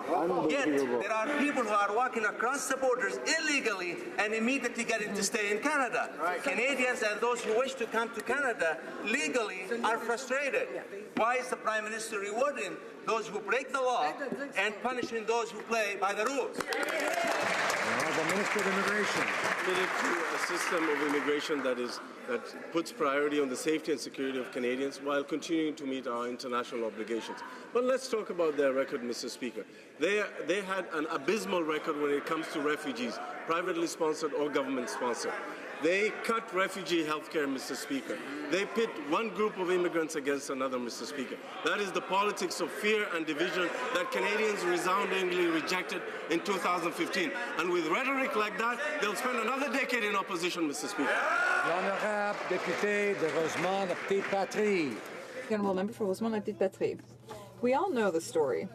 Yet, there are people who are walking across the borders illegally and immediately getting to stay in Canada. Canadians and those who wish to come to Canada legally are frustrated. Why is the Prime Minister rewarding those who break the law and punishing those who play by the rules? The Minister of Immigration. Committed to a system of immigration that puts priority on the safety and security of Canadians while continuing to meet our international obligations. But let's talk about their record, Mr. Speaker. They had an abysmal record when it comes to refugees, privately sponsored or government sponsored. They cut refugee health care, Mr. Speaker. They pit one group of immigrants against another, Mr. Speaker. That is the politics of fear and division that Canadians resoundingly rejected in 2015. And with rhetoric like that, they'll spend another decade in opposition, Mr. Speaker. L'honorable député de Rosemont, la petite patrie. The honourable member for Rosemont, la petite patrie. We all know the story.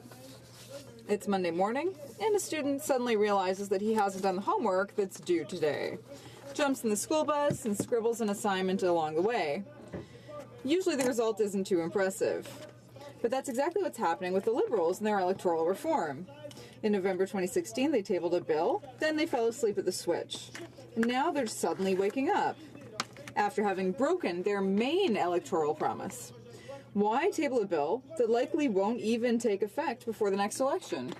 It's Monday morning, and a student suddenly realizes that he hasn't done the homework that's due today. Jumps in the school bus and scribbles an assignment along the way. Usually the result isn't too impressive. But that's exactly what's happening with the Liberals and their electoral reform. In November 2016, they tabled a bill, then they fell asleep at the switch. And now they're suddenly waking up, after having broken their main electoral promise. Why table a bill that likely won't even take effect before the next election?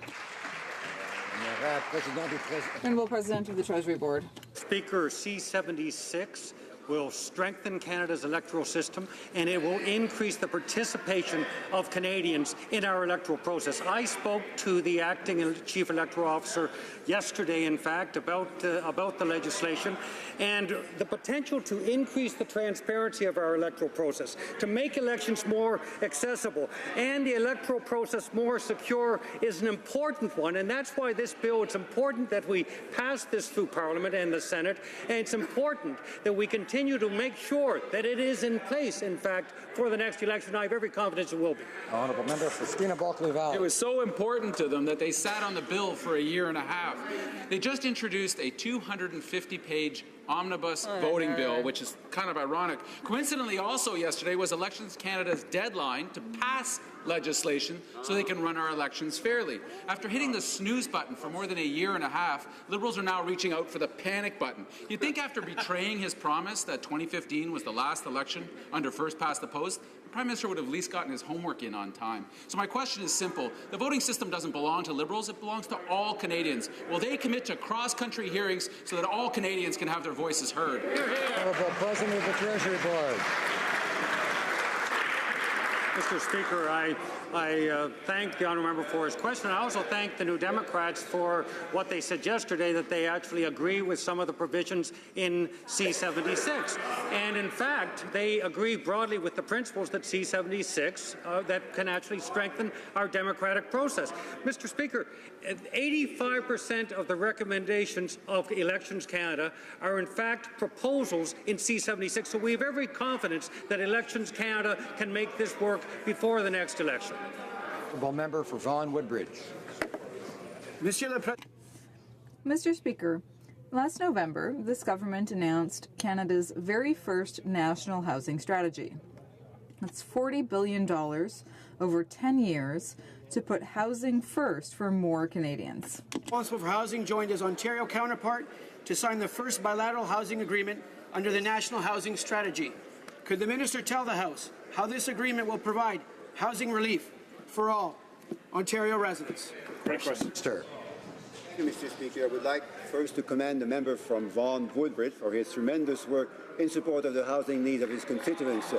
Honourable President of the Treasury Board. Speaker, C-76 will strengthen Canada's electoral system, and it will increase the participation of Canadians in our electoral process. I spoke to the acting chief electoral officer yesterday, in fact, about the legislation and the potential to increase the transparency of our electoral process, to make elections more accessible and the electoral process more secure is an important one, and that's why this bill, it's important that we pass this through Parliament and the Senate, and it's important that we continue to make sure that it is in place, in fact, for the next election. I have every confidence it will be. Honourable Member for Skeena Bulkley Valley. It was so important to them that they sat on the bill for a year and a half. They just introduced a 250-page omnibus voting bill, which is kind of ironic. Coincidentally, also yesterday was Elections Canada's deadline to pass legislation so they can run our elections fairly. After hitting the snooze button for more than a year and a half, Liberals are now reaching out for the panic button. You'd think after betraying his promise that 2015 was the last election under first past the post, the Prime Minister would have at least gotten his homework in on time. So my question is simple. The voting system doesn't belong to Liberals, it belongs to all Canadians. Will they commit to cross-country hearings so that all Canadians can have their voices heard? Honourable President of the Treasury Board. Mr. Speaker, I thank the honourable member for his question. I also thank the New Democrats for what they said yesterday, that they actually agree with some of the provisions in C-76. And in fact, they agree broadly with the principles that C-76 that can actually strengthen our democratic process. Mr. Speaker, 85% of the recommendations of Elections Canada are in fact proposals in C-76. So we have every confidence that Elections Canada can make this work before the next election. Honourable Member for Vaughan Woodbridge. Mr. Speaker, last November, this government announced Canada's very first national housing strategy. That's $40 billion over 10 years to put housing first for more Canadians. Responsible for housing joined his Ontario counterpart to sign the first bilateral housing agreement under the National Housing Strategy. Could the Minister tell the House how this agreement will provide housing relief for all Ontario residents? Great question. Sir. Thank you, Mr. Speaker. I would like first to commend the member from Vaughan Woodbridge for his tremendous work in support of the housing needs of his constituents.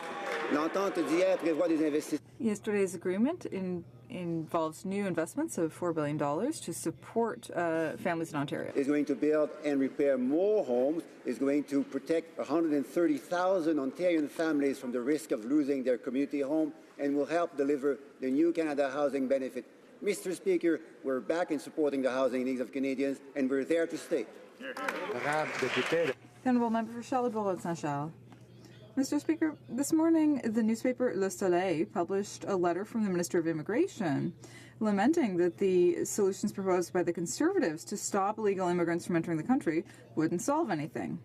L'entente d'hier prévoit des investissements. Yesterday's agreement involves new investments of $4 billion to support families in Ontario. Is going to build and repair more homes, is going to protect 130,000 Ontarian families from the risk of losing their community home, and will help deliver the new Canada Housing Benefit. Mr. Speaker, we're back in supporting the housing needs of Canadians, and we're there to stay. The honourable member for Charlebourg-Saint-Charles. Mr. Speaker, this morning the newspaper Le Soleil published a letter from the Minister of Immigration lamenting that the solutions proposed by the Conservatives to stop illegal immigrants from entering the country wouldn't solve anything.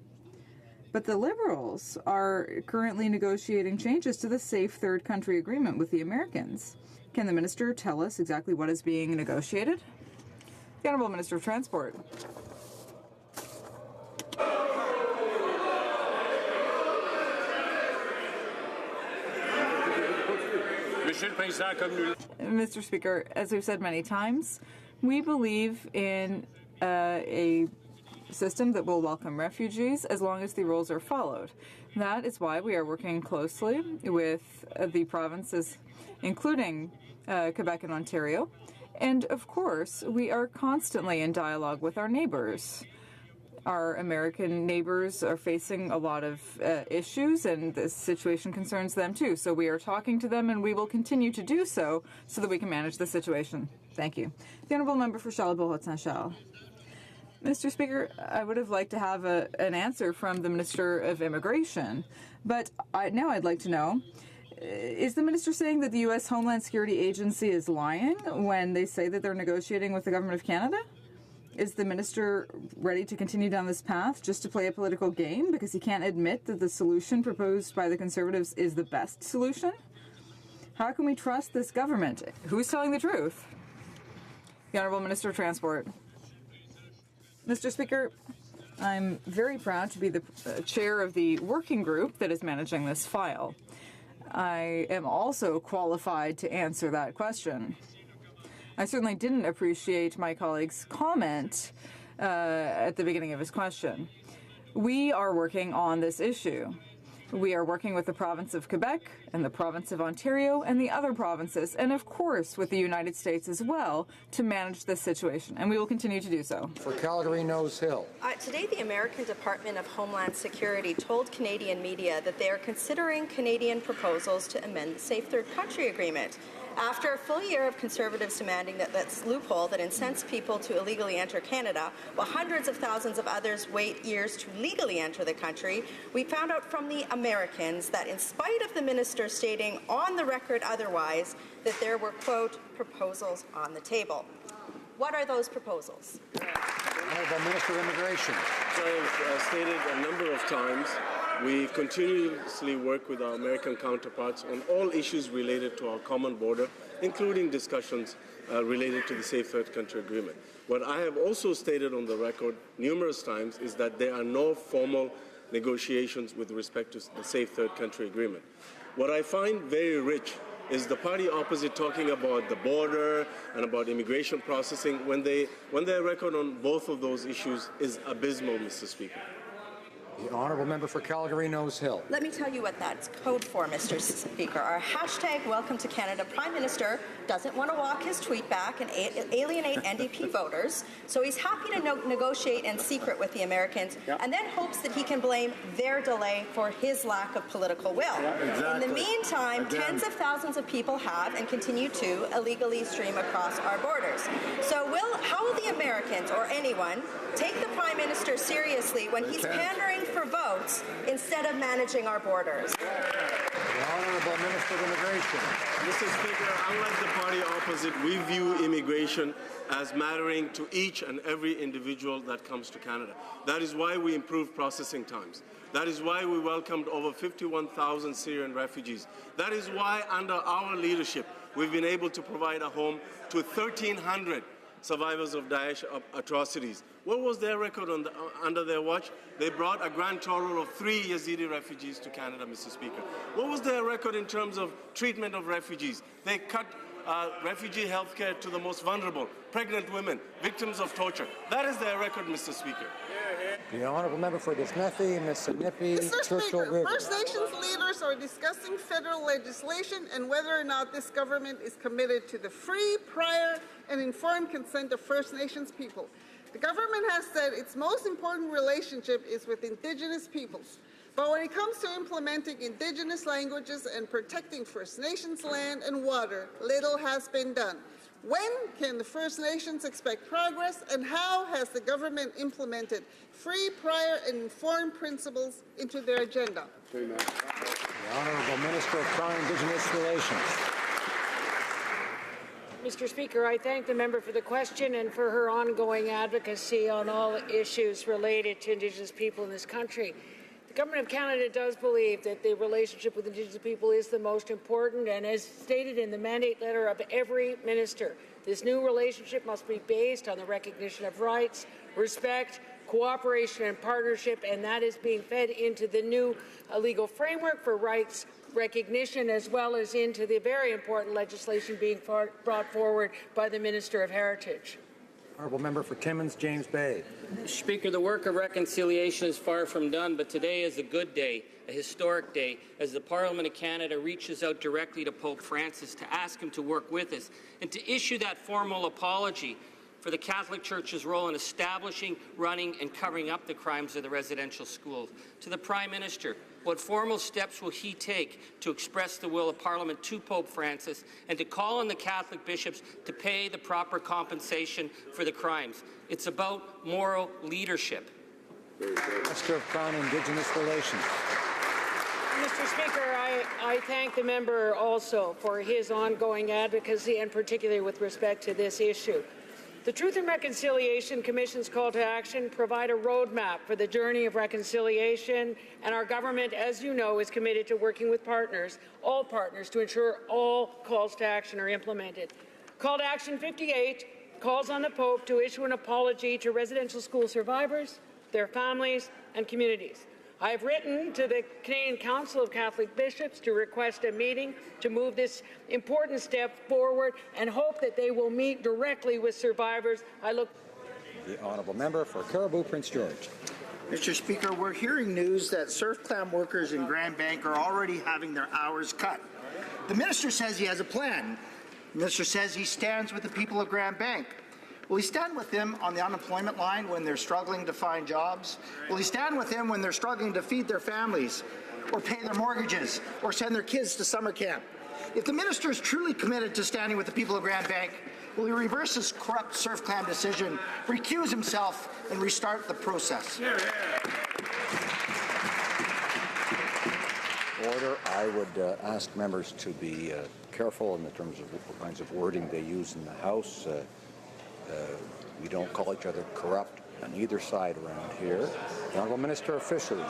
But the Liberals are currently negotiating changes to the Safe Third Country Agreement with the Americans. Can the Minister tell us exactly what is being negotiated? The Honourable Minister of Transport. Mr. Speaker, as we've said many times, we believe in a system that will welcome refugees as long as the rules are followed. That is why we are working closely with the provinces, including Quebec and Ontario. And of course, we are constantly in dialogue with our neighbors. Our American neighbors are facing a lot of issues, and this situation concerns them too. So we are talking to them, and we will continue to do so that we can manage the situation. Thank you. The Honourable Member for Charlebourg-Haute-Saint-Charles. Mr. Speaker, I would have liked to have an answer from the Minister of Immigration, but now I'd like to know, is the Minister saying that the U.S. Homeland Security Agency is lying when they say that they're negotiating with the Government of Canada? Is the Minister ready to continue down this path just to play a political game because he can't admit that the solution proposed by the Conservatives is the best solution? How can we trust this government? Who's telling the truth? The Honourable Minister of Transport. Mr. Speaker, I'm very proud to be the chair of the working group that is managing this file. I am also qualified to answer that question. I certainly didn't appreciate my colleague's comment at the beginning of his question. We are working on this issue. We are working with the province of Quebec and the province of Ontario and the other provinces, and of course with the United States as well, to manage this situation, and we will continue to do so. For Calgary Nose Hill. Today, the American Department of Homeland Security told Canadian media that they are considering Canadian proposals to amend the Safe Third Country Agreement. After a full year of Conservatives demanding that this loophole that incents people to illegally enter Canada, while hundreds of thousands of others wait years to legally enter the country, we found out from the Americans that in spite of the minister stating on the record otherwise, that there were, quote, proposals on the table. What are those proposals? Honourable Minister of Immigration. As I've stated a number of times, we continuously work with our American counterparts on all issues related to our common border, including discussions related to the Safe Third Country Agreement. What I have also stated on the record numerous times is that there are no formal negotiations with respect to the Safe Third Country Agreement. What I find very rich is the party opposite talking about the border and about immigration processing when their record on both of those issues is abysmal, Mr. Speaker. The Honourable Member for Calgary Nose Hill. Let me tell you what that's code for, Mr. Speaker. Our hashtag Welcome to Canada Prime Minister doesn't want to walk his tweet back and alienate NDP voters, so he's happy to negotiate in secret with the Americans and then hopes that he can blame their delay for his lack of political will. In the meantime, tens of thousands of people have and continue to illegally stream across our borders. So how will the Americans or anyone take the Prime Minister seriously when he's pandering for votes instead of managing our borders? The Honourable Minister of Immigration. Mr. Speaker, unlike the party opposite, we view immigration as mattering to each and every individual that comes to Canada. That is why we improved processing times. That is why we welcomed over 51,000 Syrian refugees. That is why, under our leadership, we've been able to provide a home to 1,300 survivors of Daesh atrocities. What was their record under their watch? They brought a grand total of 3 Yazidi refugees to Canada, Mr. Speaker. What was their record in terms of treatment of refugees? They cut refugee health care to the most vulnerable, pregnant women, victims of torture. That is their record, Mr. Speaker. The Honourable Member for Disnethi, Mississippi, Churchill River. First Nations leaders are discussing federal legislation and whether or not this government is committed to the free, prior, and informed consent of First Nations people. The government has said its most important relationship is with Indigenous peoples. But when it comes to implementing Indigenous languages and protecting First Nations land and water, little has been done. When can the First Nations expect progress, and how has the government implemented free, prior, and informed principles into their agenda? The Honourable Minister of Tri-Indigenous Relations. Mr. Speaker, I thank the member for the question and for her ongoing advocacy on all issues related to Indigenous people in this country. The Government of Canada does believe that the relationship with Indigenous people is the most important, and as stated in the mandate letter of every minister, this new relationship must be based on the recognition of rights, respect, cooperation and partnership, and that is being fed into the new legal framework for rights recognition, as well as into the very important legislation being brought forward by the Minister of Heritage. Honourable Member for Timmins, James Bay. Speaker, the work of reconciliation is far from done, but today is a good day, a historic day, as the Parliament of Canada reaches out directly to Pope Francis to ask him to work with us and to issue that formal apology for the Catholic Church's role in establishing, running, and covering up the crimes of the residential schools. To the Prime Minister, what formal steps will he take to express the will of Parliament to Pope Francis and to call on the Catholic bishops to pay the proper compensation for the crimes? It's about moral leadership. Minister of Crown and Indigenous Relations. Mr. Speaker, I thank the member also for his ongoing advocacy, and particularly with respect to this issue. The Truth and Reconciliation Commission's call to action provide a roadmap for the journey of reconciliation, and our government, as you know, is committed to working with partners, all partners, to ensure all calls to action are implemented. Call to Action 58 calls on the Pope to issue an apology to residential school survivors, their families, and communities. I have written to the Canadian Council of Catholic Bishops to request a meeting to move this important step forward and hope that they will meet directly with survivors. I look. The Honourable Member for Caribou, Prince George. Mr. Speaker, we're hearing news that surf clam workers in Grand Bank are already having their hours cut. The minister says he has a plan. The minister says he stands with the people of Grand Bank. Will he stand with them on the unemployment line when they're struggling to find jobs? Will he stand with them when they're struggling to feed their families, or pay their mortgages, or send their kids to summer camp? If the minister is truly committed to standing with the people of Grand Bank, will he reverse his corrupt surf clam decision, recuse himself, and restart the process? Order. I would ask members to be careful in terms of what kinds of wording they use in the House. We don't call each other corrupt on either side around here. The Honourable Minister of Fisheries.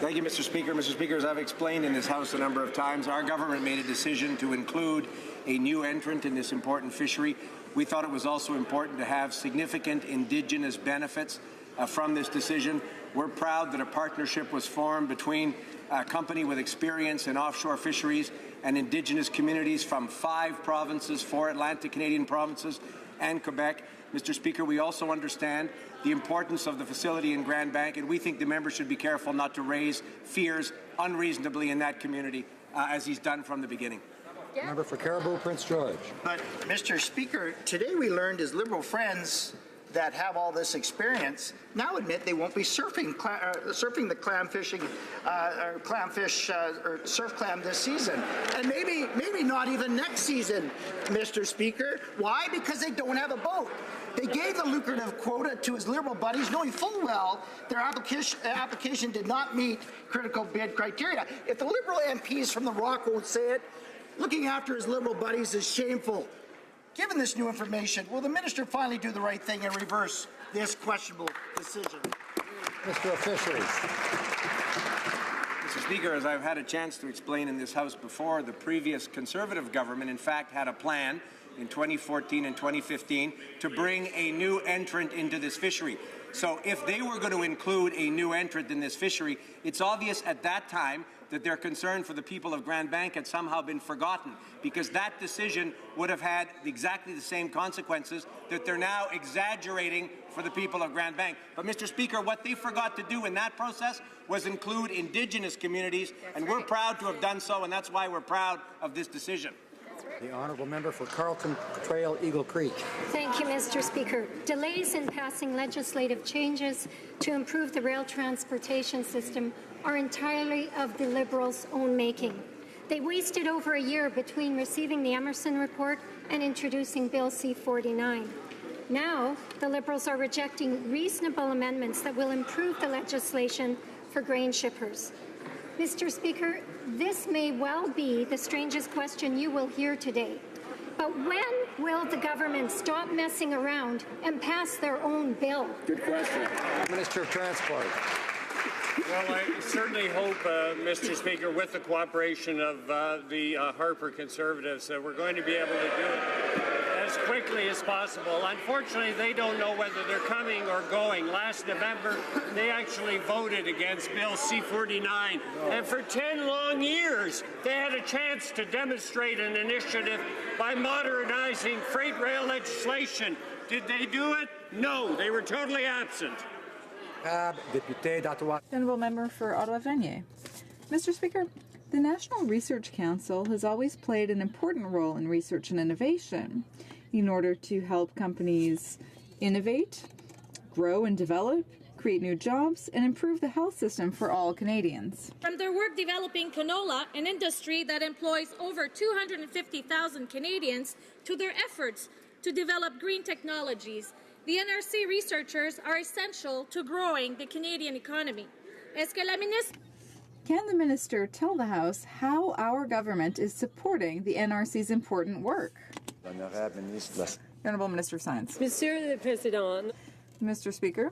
Thank you, Mr. Speaker. Mr. Speaker, as I've explained in this House a number of times, our government made a decision to include a new entrant in this important fishery. We thought it was also important to have significant Indigenous benefits from this decision. We're proud that a partnership was formed between a company with experience in offshore fisheries and Indigenous communities from 5 provinces, 4 Atlantic Canadian provinces, and Quebec. Mr. Speaker, we also understand the importance of the facility in Grand Bank, and we think the member should be careful not to raise fears unreasonably in that community, as he's done from the beginning. Member for Caribou, Prince George. But, Mr. Speaker, today we learned his Liberal friends that have all this experience now admit they won't be surfing the clam fishing or clamfish or surf clam this season, and maybe not even next season, Mr. Speaker. Why? Because they don't have a boat. They gave the lucrative quota to his Liberal buddies, knowing full well their application did not meet critical bid criteria. If the Liberal MPs from the Rock won't say it, looking after his Liberal buddies is shameful. Given this new information, will the minister finally do the right thing and reverse this questionable decision? Mr. of Fisheries. Mr. Speaker, as I've had a chance to explain in this House before, the previous Conservative government, in fact, had a plan in 2014 and 2015 to bring a new entrant into this fishery. So if they were going to include a new entrant in this fishery, it's obvious at that time that their concern for the people of Grand Bank had somehow been forgotten, because that decision would have had exactly the same consequences that they're now exaggerating for the people of Grand Bank. But, Mr. Speaker, what they forgot to do in that process was include Indigenous communities, and we're proud to have done so, and that's why we're proud of this decision. The Honourable Member for Carlton Trail, Eagle Creek. Thank you, Mr. Speaker. Delays in passing legislative changes to improve the rail transportation system are entirely of the Liberals' own making. They wasted over a year between receiving the Emerson report and introducing Bill C-49. Now, the Liberals are rejecting reasonable amendments that will improve the legislation for grain shippers. Mr. Speaker, this may well be the strangest question you will hear today. But when will the government stop messing around and pass their own bill? Good question. Minister of Transport. Well, I certainly hope, Mr. Speaker, with the cooperation of the Harper Conservatives, that we're going to be able to do it as quickly as possible. Unfortunately, they don't know whether they're coming or going. Last November, they actually voted against Bill C-49, and for 10 long years, they had a chance to demonstrate an initiative by modernizing freight rail legislation. Did they do it? No, they were totally absent. Honourable Member for Ottawa-Vanier. Mr. Speaker, the National Research Council has always played an important role in research and innovation in order to help companies innovate, grow and develop, create new jobs, and improve the health system for all Canadians. From their work developing canola, an industry that employs over 250,000 Canadians, to their efforts to develop green technologies, the NRC researchers are essential to growing the Canadian economy. Can the Minister tell the House how our government is supporting the NRC's important work? Honourable Minister of Science. Monsieur le Président. Mr. Speaker,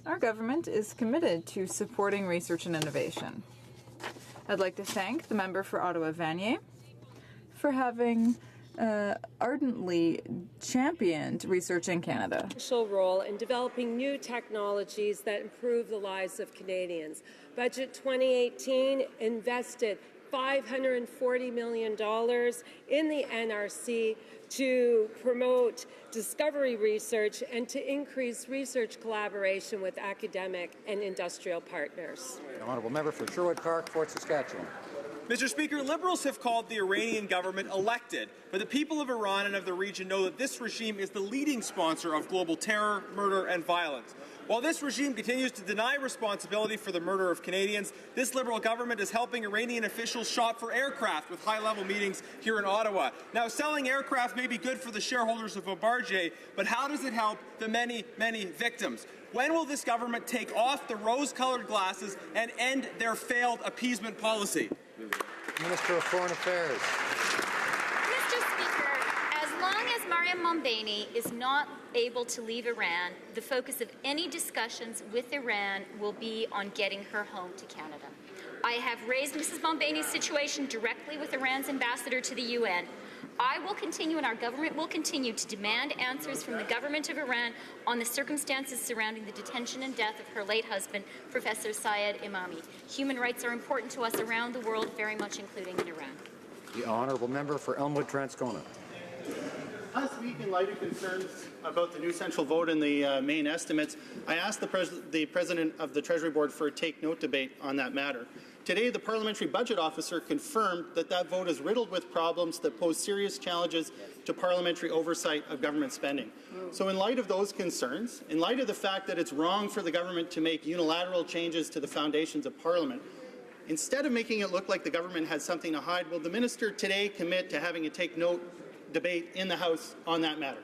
our government is committed to supporting research and innovation. I'd like to thank the member for Ottawa-Vanier for having ardently championed research in Canada. Role in developing new technologies that improve the lives of Canadians. Budget 2018 invested $540 million in the NRC to promote discovery research and to increase research collaboration with academic and industrial partners. The Honourable Member for Sherwood Park, Fort Saskatchewan. Mr. Speaker, Liberals have called the Iranian government elected, but the people of Iran and of the region know that this regime is the leading sponsor of global terror, murder and violence. While this regime continues to deny responsibility for the murder of Canadians, this Liberal government is helping Iranian officials shop for aircraft with high-level meetings here in Ottawa. Now, selling aircraft may be good for the shareholders of Bombardier, but how does it help the many, many victims? When will this government take off the rose-colored glasses and end their failed appeasement policy? Minister of Foreign Affairs. Mr. Speaker, as long as Mariam Mombaini is not able to leave Iran, the focus of any discussions with Iran will be on getting her home to Canada. I have raised Mrs. Mombaini's situation directly with Iran's ambassador to the UN. I will continue, and our government will continue, to demand answers from the government of Iran on the circumstances surrounding the detention and death of her late husband, Professor Syed Imami. Human rights are important to us around the world, very much including in Iran. The Honourable Member for Elmwood-Transcona. Last week, in light of concerns about the new central vote and the main estimates, I asked the President of the Treasury Board for a take-note debate on that matter. Today, the Parliamentary Budget Officer confirmed that that vote is riddled with problems that pose serious challenges to parliamentary oversight of government spending. So in light of those concerns, in light of the fact that it's wrong for the government to make unilateral changes to the foundations of Parliament, instead of making it look like the government has something to hide, will the Minister today commit to having a take-note debate in the House on that matter?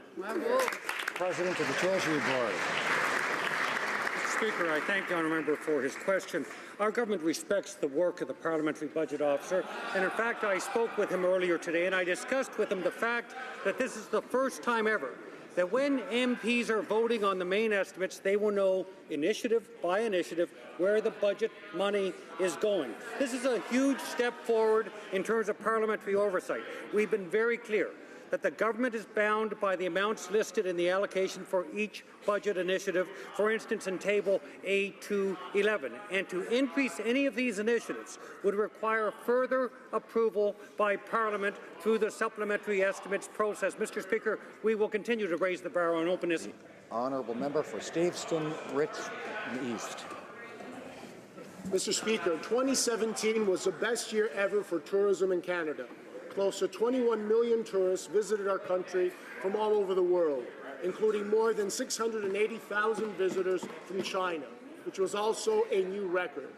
President of the Treasury Board. Mr. Speaker, I thank the honourable member for his question. Our government respects the work of the Parliamentary Budget Officer, and in fact I spoke with him earlier today and I discussed with him the fact that this is the first time ever that when MPs are voting on the main estimates, they will know initiative by initiative where the budget money is going. This is a huge step forward in terms of parliamentary oversight. We've been very clear that the government is bound by the amounts listed in the allocation for each budget initiative, for instance in Table A211, and to increase any of these initiatives would require further approval by Parliament through the supplementary estimates process. Mr. Speaker, we will continue to raise the bar on openness. Honourable Member for Steveston, Rich East. Mr. Speaker, 2017 was the best year ever for tourism in Canada. Close to 21 million tourists visited our country from all over the world, including more than 680,000 visitors from China, which was also a new record.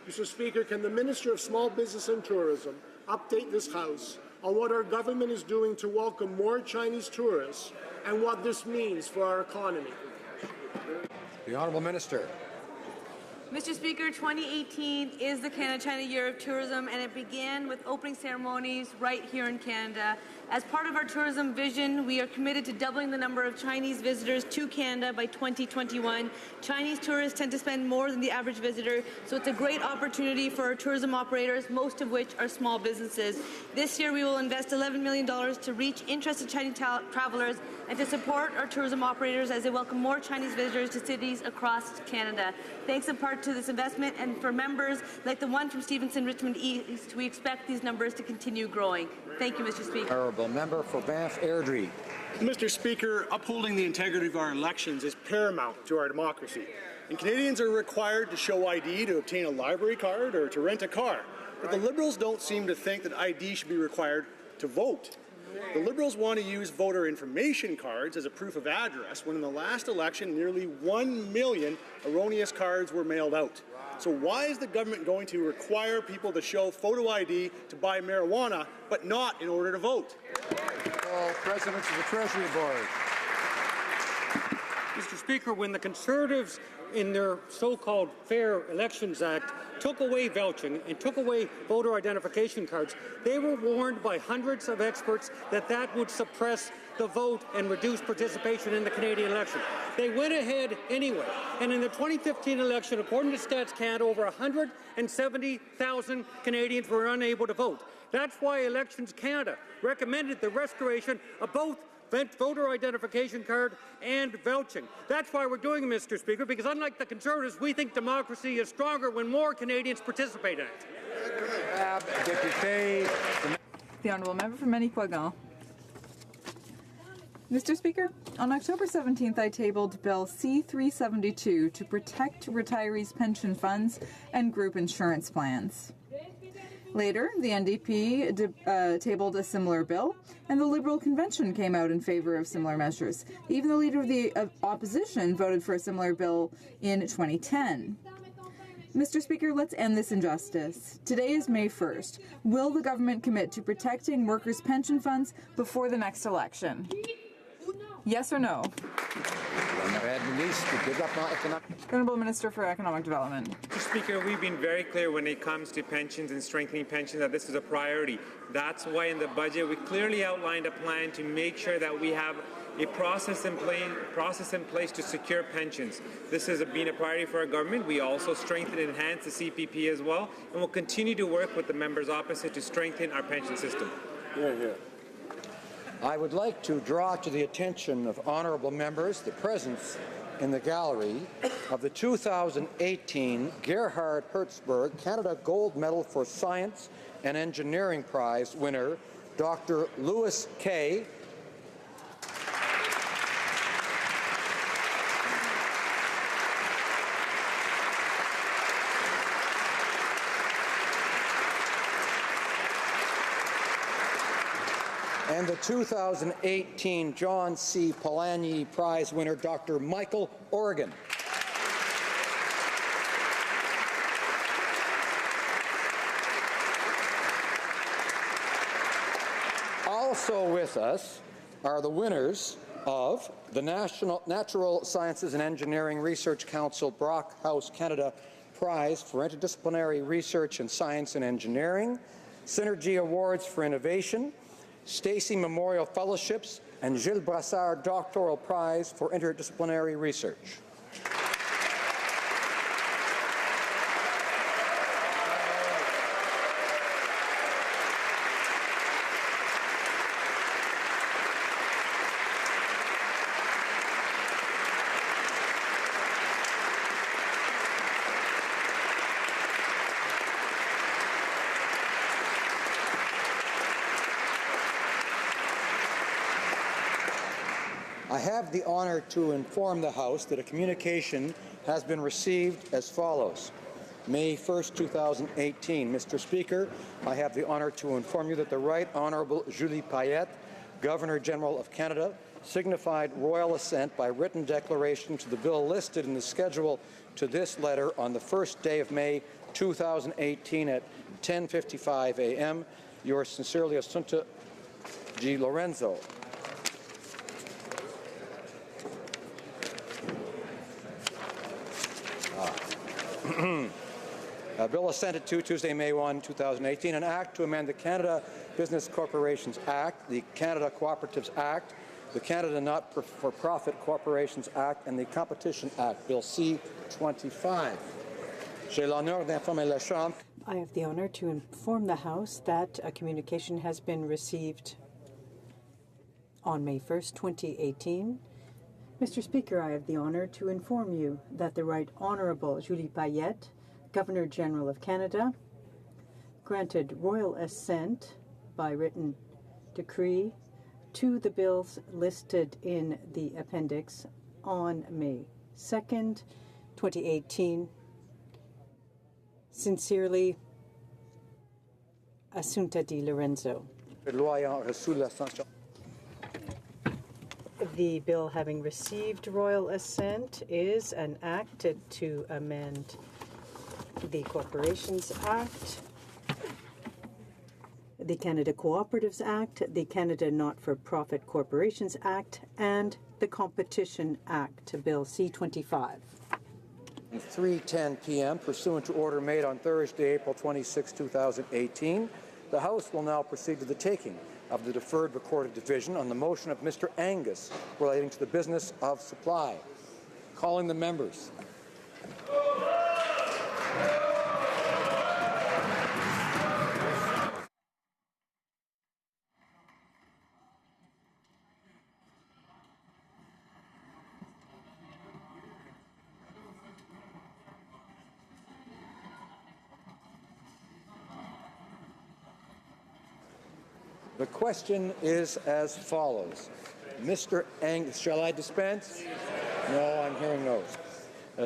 Mr. Speaker, can the Minister of Small Business and Tourism update this House on what our government is doing to welcome more Chinese tourists and what this means for our economy? The Honourable Minister. Mr. Speaker, 2018 is the Canada-China Year of Tourism, and it began with opening ceremonies right here in Canada. As part of our tourism vision, we are committed to doubling the number of Chinese visitors to Canada by 2021. Chinese tourists tend to spend more than the average visitor, so it's a great opportunity for our tourism operators, most of which are small businesses. This year, we will invest $11 million to reach interested Chinese travelers and to support our tourism operators as they welcome more Chinese visitors to cities across Canada. Thanks in part to this investment, and for members like the one from Stevenson Richmond East, we expect these numbers to continue growing. Thank you, Mr. Speaker. Honourable Member for Banff Airdrie. Mr. Speaker, upholding the integrity of our elections is paramount to our democracy. And Canadians are required to show ID to obtain a library card or to rent a car. But the Liberals don't seem to think that ID should be required to vote. The Liberals want to use voter information cards as a proof of address when in the last election nearly 1 million erroneous cards were mailed out. So why is the government going to require people to show photo ID to buy marijuana, but not in order to vote? All presidents of the Treasury Board. Mr. Speaker, when the Conservatives, in their so-called Fair Elections Act, took away vouching and took away voter identification cards, they were warned by hundreds of experts that that would suppress the vote and reduce participation in the Canadian election. They went ahead anyway, and in the 2015 election, according to Stats Canada, over 170,000 Canadians were unable to vote. That's why Elections Canada recommended the restoration of both voter identification card and vouching. That's why we're doing it, Mr. Speaker, because unlike the Conservatives, we think democracy is stronger when more Canadians participate in it. The Honourable Member for Manicouagan. Mr. Speaker, on October 17th, I tabled Bill C-372 to protect retirees' pension funds and group insurance plans. Later, the NDP tabled a similar bill, and the Liberal Convention came out in favour of similar measures. Even the Leader of the Opposition voted for a similar bill in 2010. Mr. Speaker, let's end this injustice. Today is May 1st. Will the government commit to protecting workers' pension funds before the next election? Yes or no? Honourable Minister for Economic Development. Mr. Speaker, we've been very clear when it comes to pensions and strengthening pensions that this is a priority. That's why in the budget we clearly outlined a plan to make sure that we have a process in place to secure pensions. This has been a priority for our government. We also strengthen and enhance the CPP as well, and we'll continue to work with the members opposite to strengthen our pension system. I would like to draw to the attention of honourable members the presence in the gallery of the 2018 Gerhard Hertzberg Canada Gold Medal for Science and Engineering Prize winner, Dr. Louis Kay. And the 2018 John C. Polanyi Prize winner, Dr. Michael Organ. Also with us are the winners of the Natural Sciences and Engineering Research Council Brock House Canada Prize for Interdisciplinary Research in Science and Engineering, Synergy Awards for Innovation, Stacy Memorial Fellowships, and Gilles Brassard Doctoral Prize for Interdisciplinary Research. I have the honor to inform the House that a communication has been received as follows. May 1st, 2018. Mr. Speaker, I have the honor to inform you that the Right Honourable Julie Payette, Governor-General of Canada, signified royal assent by written declaration to the bill listed in the schedule to this letter on the first day of May 2018 at 10:55 a.m. Yours sincerely, Assunta G. Lorenzo. Bill assented to Tuesday, May 1, 2018, an act to amend the Canada Business Corporations Act, the Canada Cooperatives Act, the Canada Not-for-Profit Corporations Act, and the Competition Act, Bill C-25. J'ai l'honneur d'informer la Chambre. I have the honor to inform the House that a communication has been received on May 1st, 2018. Mr. Speaker, I have the honor to inform you that the Right Honourable Julie Payette, Governor-General of Canada, granted royal assent by written decree to the bills listed in the appendix on May 2nd, 2018. Sincerely, Assunta Di Lorenzo. The bill having received royal assent is an act to amend the Corporations Act, the Canada Cooperatives Act, the Canada Not-for-Profit Corporations Act, and the Competition Act, Bill C-25. 3:10 p.m. pursuant to order made on Thursday, April 26, 2018, the House will now proceed to the taking of the deferred recorded division on the motion of Mr. Angus relating to the business of supply. Calling the members. The question is as follows. Mr. Angus, shall I dispense? No, I'm hearing no's.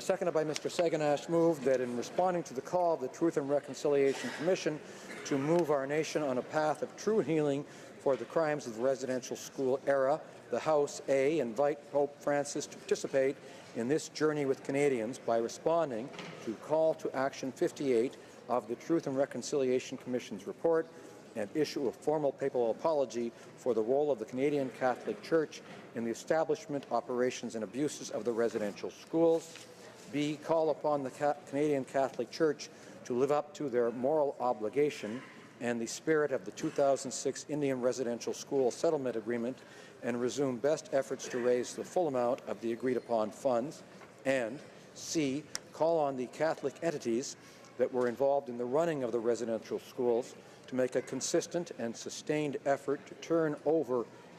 Seconded by Mr. Saganash, moved that in responding to the call of the Truth and Reconciliation Commission to move our nation on a path of true healing for the crimes of the residential school era, the House, A, invite Pope Francis to participate in this journey with Canadians by responding to Call to Action 58 of the Truth and Reconciliation Commission's report and issue a formal papal apology for the role of the Canadian Catholic Church in the establishment, operations, and abuses of the residential schools. B, call upon the Canadian Catholic Church to live up to their moral obligation and the spirit of the 2006 Indian Residential School Settlement Agreement and resume best efforts to raise the full amount of the agreed-upon funds. And C, call on the Catholic entities that were involved in the running of the residential schools to make a consistent and sustained effort to turn over